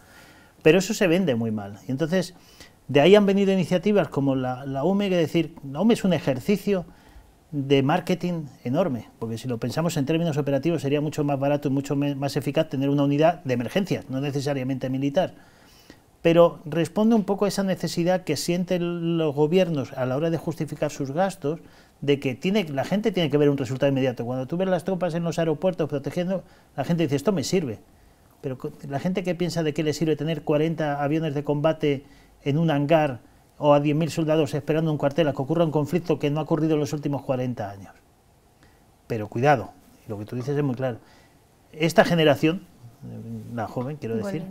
Pero eso se vende muy mal. Y entonces, de ahí han venido iniciativas como la UME, que decir, la UME es un ejercicio de marketing enorme, porque si lo pensamos en términos operativos sería mucho más barato y mucho más eficaz tener una unidad de emergencia, no necesariamente militar. Pero responde un poco a esa necesidad que sienten los gobiernos a la hora de justificar sus gastos, de que la gente tiene que ver un resultado inmediato. Cuando tú ves las tropas en los aeropuertos protegiendo, la gente dice, esto me sirve. Pero la gente que piensa de qué le sirve tener 40 aviones de combate en un hangar o a 10.000 soldados esperando un cuartel a que ocurra un conflicto que no ha ocurrido en los últimos 40 años. Pero cuidado, lo que tú dices es muy claro. Esta generación, la joven, quiero decir,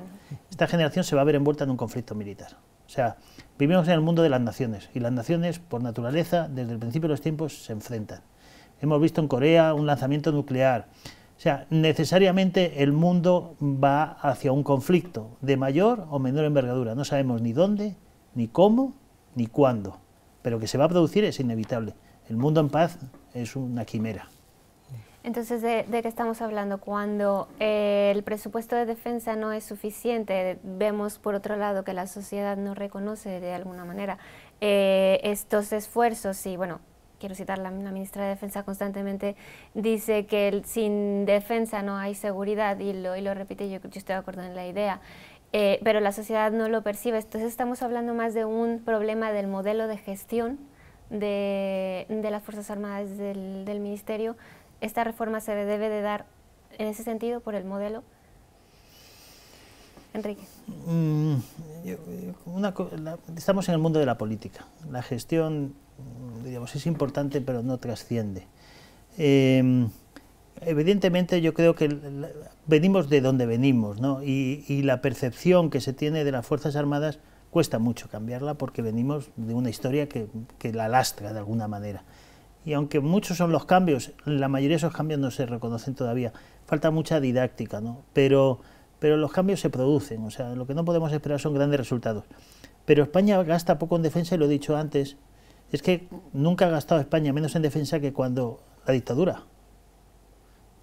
esta generación se va a ver envuelta en un conflicto militar. O sea, vivimos en el mundo de las naciones, y las naciones, por naturaleza, desde el principio de los tiempos, se enfrentan. Hemos visto en Corea un lanzamiento nuclear. O sea, necesariamente el mundo va hacia un conflicto de mayor o menor envergadura. No sabemos ni dónde, ni cómo, ni cuándo. Pero que se va a producir es inevitable. El mundo en paz es una quimera. Entonces, ¿de qué estamos hablando? Cuando el presupuesto de defensa no es suficiente, vemos por otro lado que la sociedad no reconoce de alguna manera estos esfuerzos y, bueno, quiero citar la ministra de Defensa constantemente, dice que sin defensa no hay seguridad y lo repite, yo estoy de acuerdo en la idea, pero la sociedad no lo percibe. Entonces estamos hablando más de un problema del modelo de gestión de las Fuerzas Armadas del Ministerio. ¿Esta reforma se debe de dar en ese sentido por el modelo? Enrique. Estamos en el mundo de la política. La gestión, digamos, es importante, pero no trasciende. Evidentemente, yo creo que venimos de donde venimos, ¿no? Y la percepción que se tiene de las Fuerzas Armadas cuesta mucho cambiarla porque venimos de una historia que la lastra de alguna manera. Y aunque muchos son los cambios, la mayoría de esos cambios no se reconocen todavía. Falta mucha didáctica, ¿no? Pero los cambios se producen, o sea, lo que no podemos esperar son grandes resultados. Pero España gasta poco en defensa, y lo he dicho antes, es que nunca ha gastado España menos en defensa que cuando la dictadura.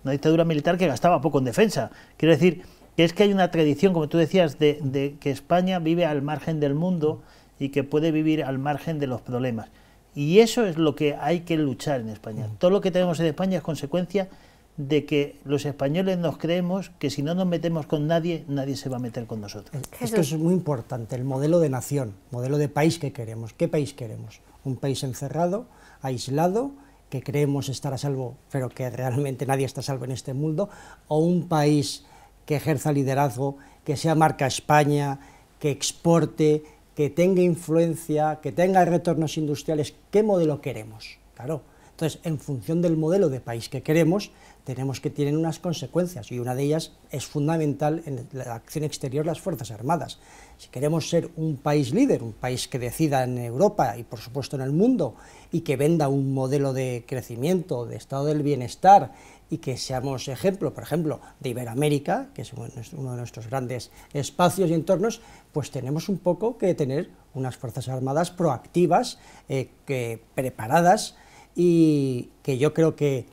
Una dictadura militar que gastaba poco en defensa. Quiero decir que es que hay una tradición, como tú decías, de que España vive al margen del mundo y que puede vivir al margen de los problemas. Y eso es lo que hay que luchar en España. Todo lo que tenemos en España es consecuencia de que los españoles nos creemos que si no nos metemos con nadie, nadie se va a meter con nosotros. Esto es muy importante, el modelo de nación, modelo de país que queremos. ¿Qué país queremos? Un país encerrado, aislado, que creemos estar a salvo, pero que realmente nadie está a salvo en este mundo, o un país que ejerza liderazgo, que sea marca España, que exporte, que tenga influencia, que tenga retornos industriales. ¿Qué modelo queremos? Claro, entonces, en función del modelo de país que queremos, tenemos que tener unas consecuencias, y una de ellas es fundamental en la acción exterior, las Fuerzas Armadas. Si queremos ser un país líder, un país que decida en Europa y por supuesto en el mundo, y que venda un modelo de crecimiento, de estado del bienestar, y que seamos ejemplo, por ejemplo, de Iberoamérica, que es uno de nuestros grandes espacios y entornos, pues tenemos un poco que tener unas Fuerzas Armadas proactivas, preparadas, y que yo creo que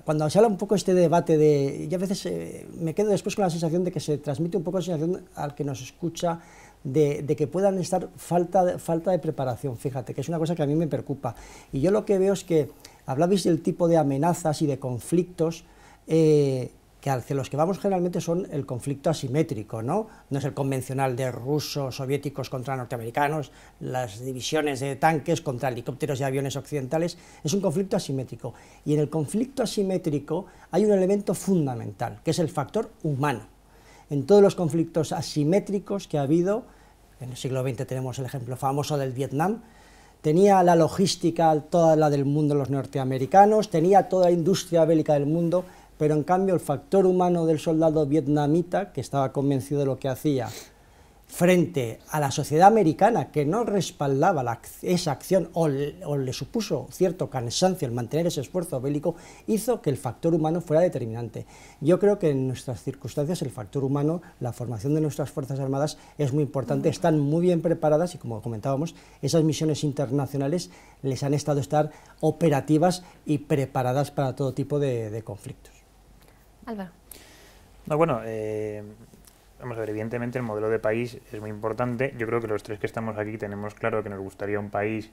cuando se habla un poco este debate de... Yo a veces me quedo después con la sensación de que se transmite un poco la sensación al que nos escucha de que puedan estar falta de preparación, fíjate, que es una cosa que a mí me preocupa. Y yo lo que veo es que hablabais del tipo de amenazas y de conflictos que hacia los que vamos generalmente son el conflicto asimétrico, ¿no? No es el convencional de rusos, soviéticos contra norteamericanos, las divisiones de tanques contra helicópteros y aviones occidentales, es un conflicto asimétrico. Y en el conflicto asimétrico hay un elemento fundamental, que es el factor humano. En todos los conflictos asimétricos que ha habido, en el siglo XX tenemos el ejemplo famoso del Vietnam, tenía la logística toda la del mundo los norteamericanos, tenía toda la industria bélica del mundo, pero en cambio el factor humano del soldado vietnamita, que estaba convencido de lo que hacía, frente a la sociedad americana, que no respaldaba esa acción o le supuso cierto cansancio el mantener ese esfuerzo bélico, hizo que el factor humano fuera determinante. Yo creo que en nuestras circunstancias el factor humano, la formación de nuestras Fuerzas Armadas es muy importante, están muy bien preparadas y, como comentábamos, esas misiones internacionales les han estado estar operativas y preparadas para todo tipo de conflictos. Álvaro. No, bueno, vamos a ver, evidentemente el modelo de país es muy importante. Yo creo que los tres que estamos aquí tenemos claro que nos gustaría un país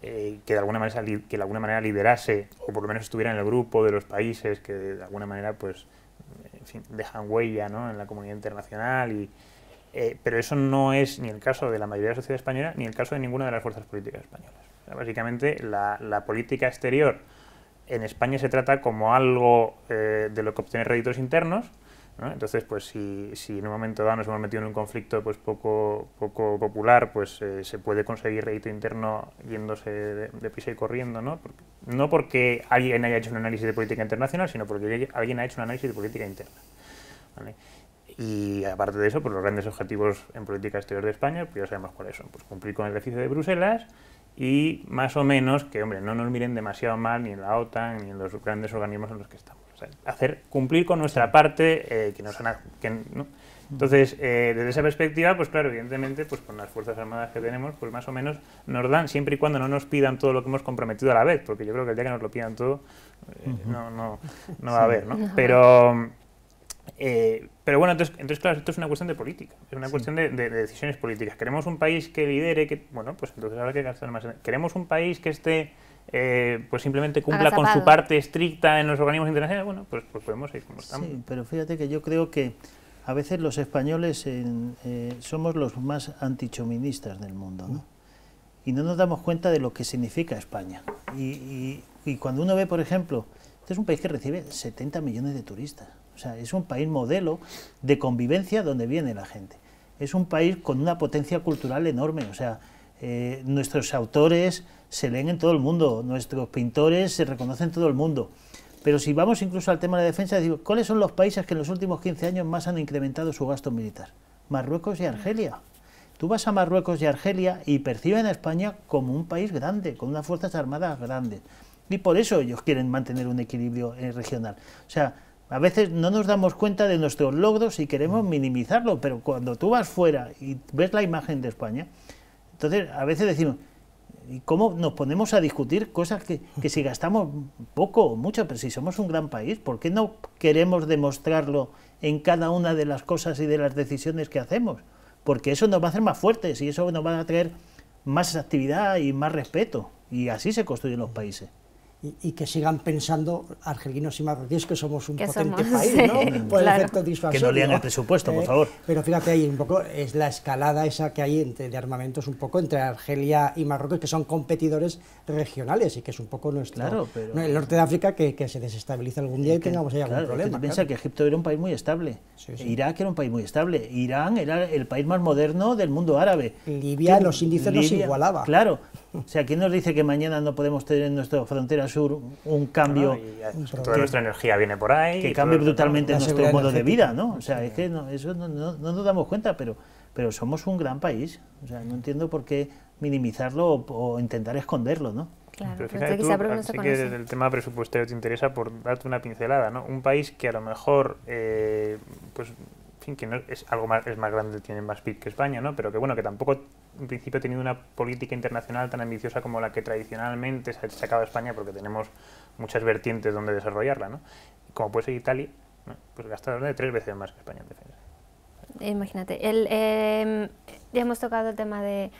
que de alguna manera liderase, o por lo menos estuviera en el grupo de los países que de alguna manera, pues, en fin, dejan huella, ¿no?, en la comunidad internacional. Pero eso no es ni el caso de la mayoría de la sociedad española ni el caso de ninguna de las fuerzas políticas españolas. O sea, básicamente la política exterior en España se trata como algo de lo que obtener réditos internos, ¿no? Entonces, pues si en un momento dado nos hemos metido en un conflicto pues poco popular, pues se puede conseguir rédito interno yéndose de prisa y corriendo, ¿no? No porque alguien haya hecho un análisis de política internacional, sino porque alguien ha hecho un análisis de política interna, ¿vale? Y aparte de eso, pues los grandes objetivos en política exterior de España, pues ya sabemos cuáles son, pues cumplir con el déficit de Bruselas y más o menos que, hombre, no nos miren demasiado mal ni en la OTAN ni en los grandes organismos en los que estamos. O sea, cumplir con nuestra parte, ¿no? Entonces, desde esa perspectiva, pues claro, evidentemente, pues con las Fuerzas Armadas que tenemos, pues más o menos nos dan, siempre y cuando no nos pidan todo lo que hemos comprometido a la vez, porque yo creo que el día que nos lo pidan todo, no va a haber, ¿no? Pero bueno, entonces claro, esto es una cuestión de política, es una cuestión de decisiones políticas. Queremos un país que lidere, bueno, pues entonces habrá que gastar más. Queremos un país que esté, pues simplemente cumpla con su parte estricta en los organismos internacionales, bueno, pues podemos ir como estamos. Sí, pero fíjate que yo creo que a veces los españoles somos los más antichoministas del mundo, ¿no? Y no nos damos cuenta de lo que significa España. Y cuando uno ve, por ejemplo, este es un país que recibe 70 millones de turistas. O sea, es un país modelo de convivencia donde viene la gente. Es un país con una potencia cultural enorme. O sea, nuestros autores se leen en todo el mundo, nuestros pintores se reconocen en todo el mundo. Pero si vamos incluso al tema de la defensa, decimos, ¿cuáles son los países que en los últimos 15 años más han incrementado su gasto militar? Marruecos y Argelia. Tú vas a Marruecos y Argelia y perciben a España como un país grande, con unas fuerzas armadas grandes. Y por eso ellos quieren mantener un equilibrio regional. O sea, a veces no nos damos cuenta de nuestros logros y queremos minimizarlo, pero cuando tú vas fuera y ves la imagen de España, entonces a veces decimos, ¿y cómo nos ponemos a discutir cosas que si gastamos poco o mucho, pero si somos un gran país, ¿por qué no queremos demostrarlo en cada una de las cosas y de las decisiones que hacemos? Porque eso nos va a hacer más fuertes y eso nos va a traer más actividad y más respeto, y así se construyen los países. Y que sigan pensando argelinos y marroquíes que somos un potente somos, país, ¿no? sí, Por el claro. efecto disuasorio. Que no lean el presupuesto, por favor. Pero fíjate ahí, un poco es la escalada esa que hay de armamentos un poco entre Argelia y Marruecos, que son competidores regionales y que es un poco nuestro... Claro, pero... el norte de África que se desestabiliza algún día y tengamos ahí algún problema. Piensa que Egipto era un país muy estable, Irak era un país muy estable, Irán era el país más moderno del mundo árabe. Libia, los índices nos igualaba. Claro, o sea, ¿quién nos dice que mañana no podemos tener en nuestra frontera sur un cambio? Toda nuestra energía viene por ahí. Que cambie brutalmente nuestro modo de vida, ¿no? O sea, es que eso no nos damos cuenta, pero somos un gran país. O sea, no entiendo por qué minimizarlo o intentar esconderlo, ¿no? Claro, pero fíjate tú, así que desde el tema presupuestario te interesa por darte una pincelada, ¿no? Un país que a lo mejor, pues, en fin, que no es algo más, es más grande, tiene más PIB que España, ¿no? Pero que bueno, que tampoco en principio ha tenido una política internacional tan ambiciosa como la que tradicionalmente se ha sacado a España, porque tenemos muchas vertientes donde desarrollarla, ¿no? Como puede ser Italia, ¿no? Pues gasta 3 veces más que España en defensa. Imagínate, ya hemos tocado el tema de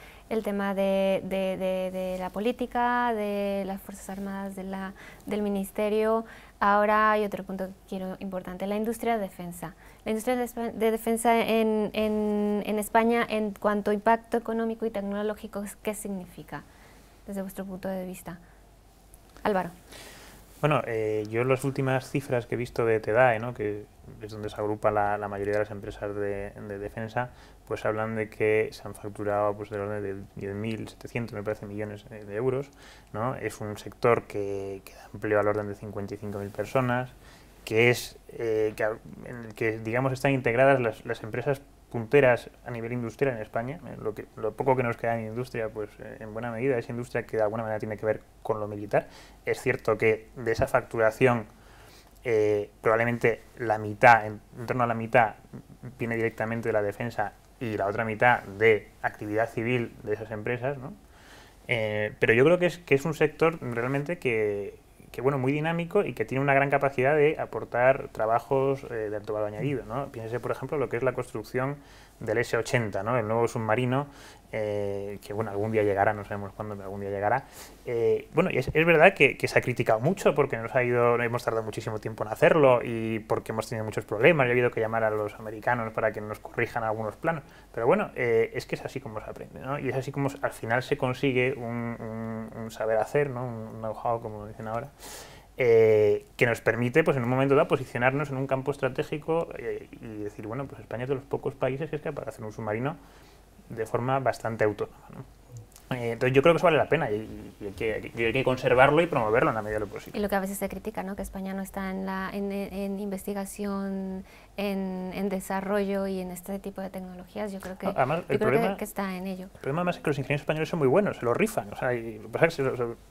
la política, de las Fuerzas Armadas, del Ministerio. Ahora hay otro punto que quiero importante, la industria de defensa. La industria de defensa en España, en cuanto a impacto económico y tecnológico, ¿qué significa desde vuestro punto de vista? Álvaro. Bueno, yo las últimas cifras que he visto de TEDAE, ¿no?, que es donde se agrupa la mayoría de las empresas de defensa, pues hablan de que se han facturado pues del orden de 10.700, me parece, millones de euros, ¿no? Es un sector que da empleo al orden de 55.000 personas, que es en el que, digamos, están integradas las empresas punteras a nivel industrial en España. Lo poco que nos queda en industria, pues en buena medida es industria que de alguna manera tiene que ver con lo militar. Es cierto que de esa facturación probablemente la mitad, en torno a la mitad, viene directamente de la defensa y la otra mitad de actividad civil de esas empresas, ¿no? Pero yo creo que es un sector realmente que bueno, muy dinámico y que tiene una gran capacidad de aportar trabajos de alto valor añadido, ¿no? Piénsese, por ejemplo, lo que es la construcción del S-80, ¿no? El nuevo submarino, que bueno, algún día llegará, no sabemos cuándo, pero algún día llegará. Bueno, y es verdad que se ha criticado mucho porque hemos tardado muchísimo tiempo en hacerlo y porque hemos tenido muchos problemas y ha habido que llamar a los americanos para que nos corrijan algunos planos. Pero bueno, es que es así como se aprende, ¿no? Y es así como al final se consigue un saber hacer, ¿no? Un know-how, como dicen ahora, que nos permite, pues en un momento dado, posicionarnos en un campo estratégico y decir, bueno, pues España es de los pocos países que es capaz de hacer un submarino de forma bastante autónoma, ¿no? Entonces yo creo que eso vale la pena y hay que conservarlo y promoverlo en la medida de lo posible. Y lo que a veces se critica, ¿no? Que España no está en investigación, en desarrollo y en este tipo de tecnologías. Yo creo que, además, que está en ello. El problema además es que los ingenieros españoles son muy buenos, se lo rifan, o sea, y lo que pasa es que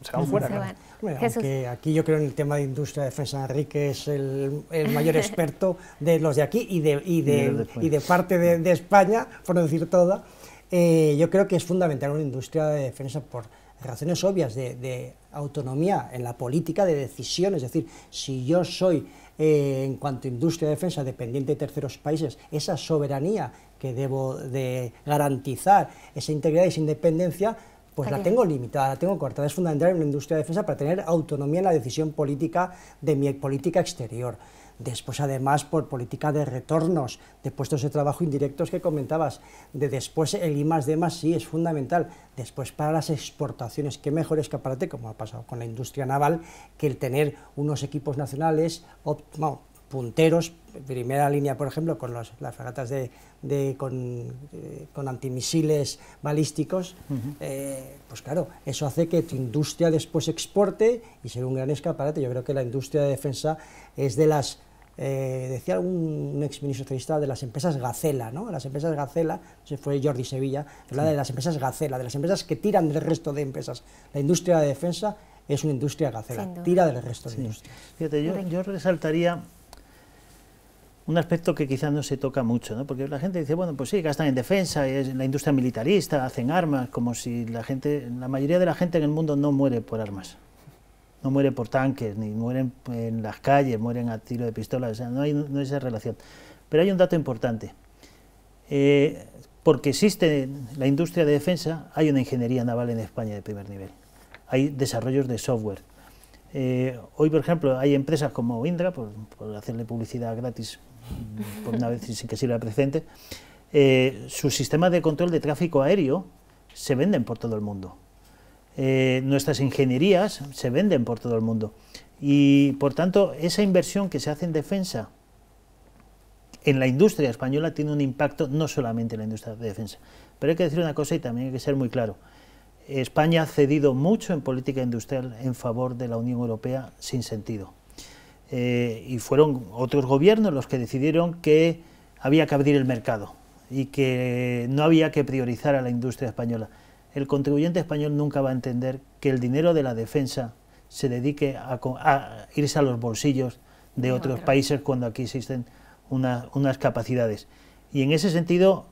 se van fuera, ¿no? Bueno, aunque aquí yo creo en el tema de industria de defensa, Enrique es el mayor experto de los de aquí y de parte de España, por no decir toda. Yo creo que es fundamental una industria de defensa por razones obvias de autonomía en la política de decisión, es decir, si yo soy en cuanto a industria de defensa dependiente de terceros países, esa soberanía que debo de garantizar, esa integridad y esa independencia, pues la tengo limitada, la tengo cortada. Es fundamental en una industria de defensa para tener autonomía en la decisión política de mi política exterior. Después, además, por política de retornos, de puestos de trabajo indirectos que comentabas, después el I+D+, sí, es fundamental. Después, para las exportaciones, qué mejor escaparate, como ha pasado con la industria naval, que el tener unos equipos nacionales punteros, primera línea, por ejemplo, con las fragatas con antimisiles balísticos, pues claro, eso hace que tu industria después exporte y sea un gran escaparate. Yo creo que la industria de defensa es de las, decía un exministro socialista, de las empresas Gacela, ¿no? Las empresas Gacela, se fue Jordi Sevilla, hablaba de las empresas Gacela, de las empresas que tiran del resto de empresas. La industria de defensa es una industria Gacela, tira del resto de industrias. Fíjate, yo resaltaría un aspecto que quizás no se toca mucho, ¿no? Porque la gente dice, bueno, pues sí, gastan en defensa, es la industria militarista, hacen armas, como si la mayoría de la gente en el mundo no muere por armas, no muere por tanques, ni mueren en las calles, mueren a tiro de pistola, o sea, no hay esa relación. Pero hay un dato importante, porque existe la industria de defensa, hay una ingeniería naval en España de primer nivel, hay desarrollos de software. Hoy, por ejemplo, hay empresas como Indra, por hacerle publicidad gratis, por una vez sin que sirva precedente, sus sistemas de control de tráfico aéreo se venden por todo el mundo. Nuestras ingenierías se venden por todo el mundo. Y, por tanto, esa inversión que se hace en defensa en la industria española tiene un impacto no solamente en la industria de defensa. Pero hay que decir una cosa y también hay que ser muy claro. España ha cedido mucho en política industrial en favor de la Unión Europea sin sentido. Y fueron otros gobiernos los que decidieron que había que abrir el mercado y que no había que priorizar a la industria española. El contribuyente español nunca va a entender que el dinero de la defensa se dedique a irse a los bolsillos de otros países cuando aquí existen unas capacidades. Y en ese sentido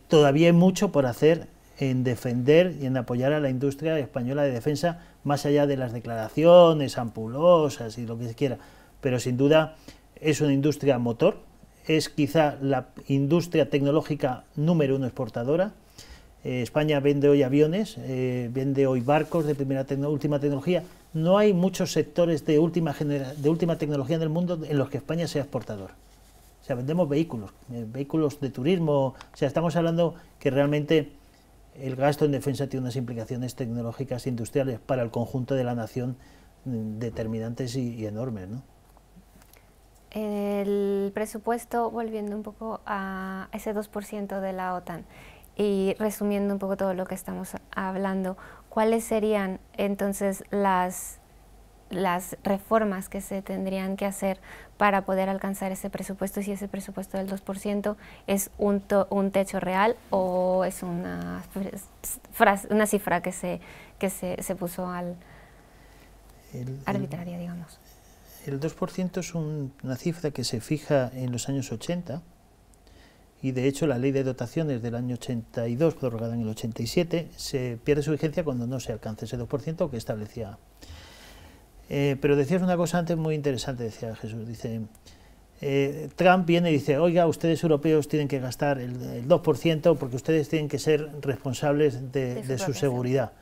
todavía hay mucho por hacer en defender y en apoyar a la industria española de defensa, más allá de las declaraciones ampulosas y lo que se quiera, pero sin duda es una industria motor, es quizá la industria tecnológica número 1 exportadora. España vende hoy aviones, vende hoy barcos de última tecnología. No hay muchos sectores de última tecnología en el mundo en los que España sea exportador. O sea, vendemos vehículos de turismo, o sea, estamos hablando que realmente el gasto en defensa tiene unas implicaciones tecnológicas e industriales para el conjunto de la nación determinantes y enormes, ¿no? El presupuesto, volviendo un poco a ese 2% de la OTAN y resumiendo un poco todo lo que estamos hablando, ¿cuáles serían entonces las las reformas que se tendrían que hacer para poder alcanzar ese presupuesto, si ese presupuesto del 2% es un techo real o es una cifra que se puso arbitraria, digamos. El 2% es una cifra que se fija en los años 80 y de hecho la ley de dotaciones del año 82, prorrogada en el 87, se pierde su vigencia cuando no se alcanza ese 2% que establecía. Pero decías una cosa antes muy interesante, decía Jesús, dice, Trump viene y dice, oiga, ustedes europeos tienen que gastar el 2% porque ustedes tienen que ser responsables de su seguridad.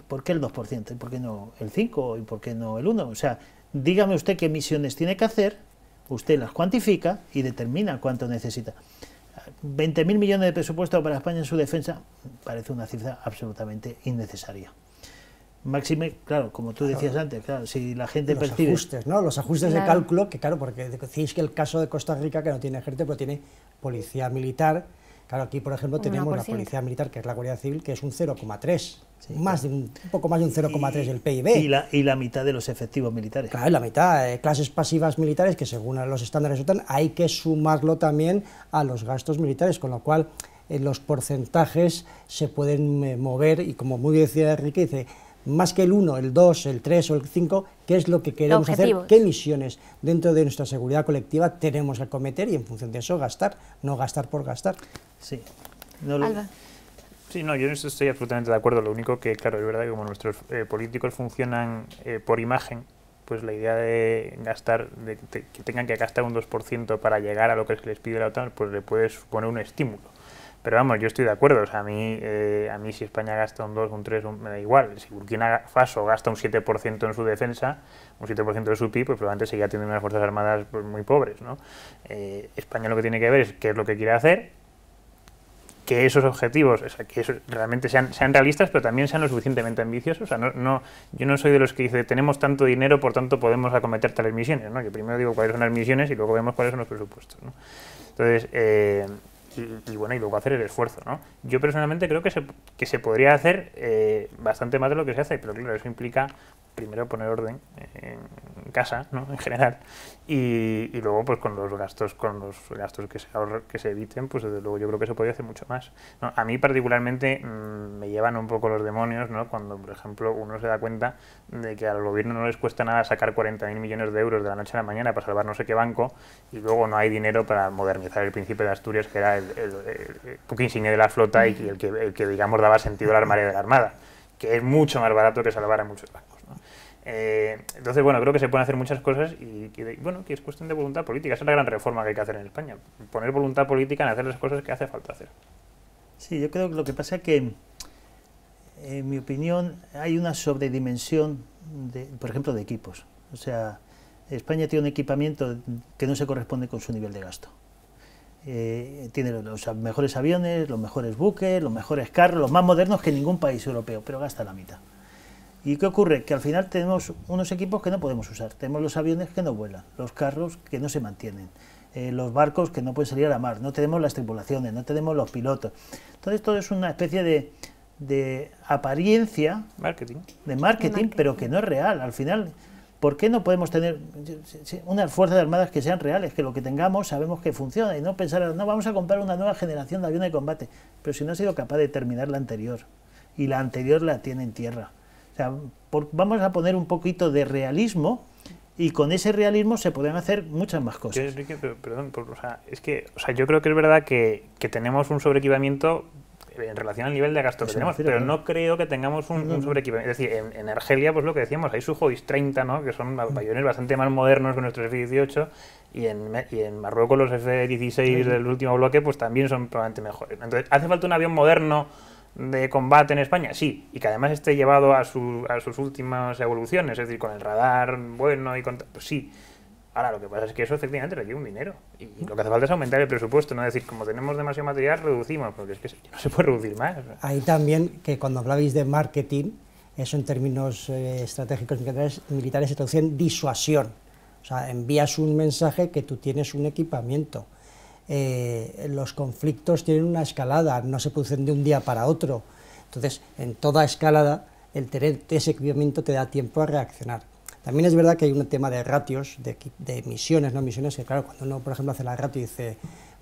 ¿Por qué el 2%? ¿Y por qué no el 5%? ¿Y por qué no el 1%? O sea, dígame usted qué misiones tiene que hacer, usted las cuantifica y determina cuánto necesita. 20.000 millones de presupuesto para España en su defensa parece una cifra absolutamente innecesaria. Máxime, claro, como tú decías antes, claro, si la gente percibe... Ajustes, ¿no? Los ajustes de cálculo, que claro, porque decís que el caso de Costa Rica, que no tiene ejército, pero tiene policía militar. Claro, aquí, por ejemplo, tenemos la policía militar, que es la Guardia Civil, que es un 0,3, sí, un poco más de un 0,3 del PIB. Y la mitad de los efectivos militares. Claro, la mitad. Clases pasivas militares, que según los estándares de OTAN, hay que sumarlo también a los gastos militares, con lo cual los porcentajes se pueden mover, y como muy bien decía Enrique, dice, más que el 1, el 2, el 3 o el 5, ¿qué es lo que queremos hacer? ¿Qué misiones dentro de nuestra seguridad colectiva tenemos que acometer y en función de eso gastar, no gastar por gastar? Sí. Alba. Sí, no, yo en eso estoy absolutamente de acuerdo. Lo único que, claro, es verdad que como nuestros políticos funcionan por imagen, pues la idea de gastar, que tengan que gastar un 2% para llegar a lo que les pide la OTAN, pues le puede suponer un estímulo. Pero vamos, yo estoy de acuerdo, o sea, a mí si España gasta un 2, un 3, me da igual. Si Burkina Faso gasta un 7% en su defensa, un 7% de su PIB, pues probablemente seguirá teniendo unas fuerzas armadas pues, muy pobres, ¿no? España lo que tiene que ver es qué es lo que quiere hacer, que esos objetivos, o sea, que eso realmente sean realistas, pero también sean lo suficientemente ambiciosos. O sea, yo no soy de los que dice, tenemos tanto dinero, por tanto podemos acometer tales misiones, ¿no? Yo primero digo cuáles son las misiones y luego vemos cuáles son los presupuestos, ¿no? Entonces, y bueno, y luego hacer el esfuerzo, ¿no? Yo personalmente creo que se podría hacer bastante más de lo que se hace, pero claro, eso implica primero poner orden en casa, ¿no? En general, y luego pues con los gastos que se eviten, pues desde luego yo creo que se podría hacer mucho más, ¿no? A mí particularmente me llevan un poco los demonios, ¿no? Cuando por ejemplo uno se da cuenta de que al gobierno no les cuesta nada sacar 40.000 millones de euros de la noche a la mañana para salvar no sé qué banco y luego no hay dinero para modernizar el Príncipe de Asturias, que era el buque insignia de la flota y el que digamos daba sentido a la armaria de la Armada, que es mucho más barato que salvar a muchos bancos, ¿no? Entonces, bueno, creo que se pueden hacer muchas cosas y que es cuestión de voluntad política. Esa es la gran reforma que hay que hacer en España, poner voluntad política en hacer las cosas que hace falta hacer. Sí, yo creo que lo que pasa es que, en mi opinión, hay una sobredimensión, por ejemplo, de equipos. O sea, España tiene un equipamiento que no se corresponde con su nivel de gasto. Tiene los mejores aviones, los mejores buques, los mejores carros, los más modernos que ningún país europeo, pero gasta la mitad. ¿Y qué ocurre? Que al final tenemos unos equipos que no podemos usar. Tenemos los aviones que no vuelan, los carros que no se mantienen, los barcos que no pueden salir a la mar, no tenemos las tripulaciones, no tenemos los pilotos. Entonces todo es una especie de apariencia, de marketing, pero que no es real. Al final, ¿por qué no podemos tener unas fuerzas armadas que sean reales, que lo que tengamos sabemos que funciona y no pensar, no, vamos a comprar una nueva generación de aviones de combate, pero si no ha sido capaz de terminar la anterior y la anterior la tiene en tierra? O sea, vamos a poner un poquito de realismo y con ese realismo se pueden hacer muchas más cosas. Enrique, perdón, yo creo que es verdad que tenemos un sobreequipamiento en relación al nivel de gasto que tenemos, pero no creo que tengamos un sobreequipamiento. Es decir, en Argelia, pues lo que decíamos, hay Sujois 30, ¿no? Que son aviones bastante más modernos que nuestros F-18, y en Marruecos los F-16 del último bloque pues también son probablemente mejores. Entonces, ¿hace falta un avión moderno de combate en España? Sí, y que además esté llevado a sus últimas evoluciones, es decir, con el radar bueno y con... Pues sí. Ahora, lo que pasa es que eso efectivamente requiere un dinero, y lo que hace falta es aumentar el presupuesto, no decir, como tenemos demasiado material, reducimos, porque es que no se puede reducir más. Ahí también, que cuando hablabais de marketing, eso en términos estratégicos militares se traduce en disuasión. O sea, envías un mensaje que tú tienes un equipamiento. Los conflictos tienen una escalada, no se producen de un día para otro. Entonces, en toda escalada, el tener ese equipamiento te da tiempo a reaccionar. También es verdad que hay un tema de ratios, de misiones, no misiones, que claro, cuando uno, por ejemplo, hace la ratio y dice,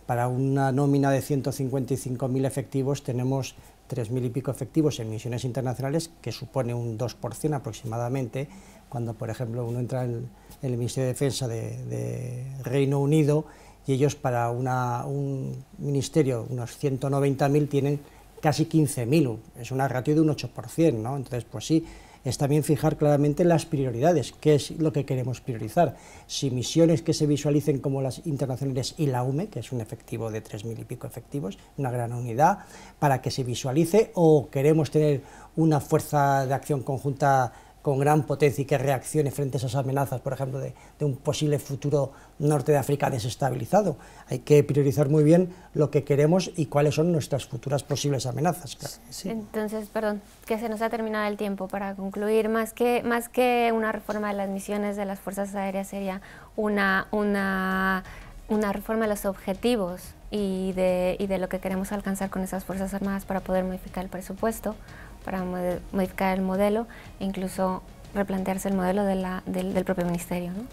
para una nómina de 155.000 efectivos tenemos 3.000 y pico efectivos en misiones internacionales, que supone un 2% aproximadamente, cuando, por ejemplo, uno entra en el Ministerio de Defensa de Reino Unido y ellos para un ministerio, unos 190.000, tienen casi 15.000, es una ratio de un 8%, ¿no? Entonces, pues sí, es también fijar claramente las prioridades, qué es lo que queremos priorizar, si misiones que se visualicen como las internacionales y la UME, que es un efectivo de 3.000 y pico efectivos, una gran unidad, para que se visualice, o queremos tener una fuerza de acción conjunta con gran potencia y que reaccione frente a esas amenazas, por ejemplo, de un posible futuro norte de África desestabilizado. Hay que priorizar muy bien lo que queremos y cuáles son nuestras futuras posibles amenazas. Claro. Sí. Entonces, perdón, que se nos ha terminado el tiempo. Para concluir, más que una reforma de las misiones de las Fuerzas Aéreas, sería una reforma de los objetivos y de lo que queremos alcanzar con esas Fuerzas Armadas para poder modificar el presupuesto, para modificar el modelo e incluso replantearse el modelo del propio ministerio, ¿no?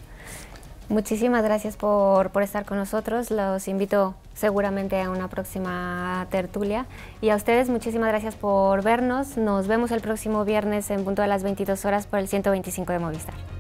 Muchísimas gracias por estar con nosotros, los invito seguramente a una próxima tertulia y a ustedes muchísimas gracias por vernos, nos vemos el próximo viernes en punto de las 22 horas por el 125 de Movistar.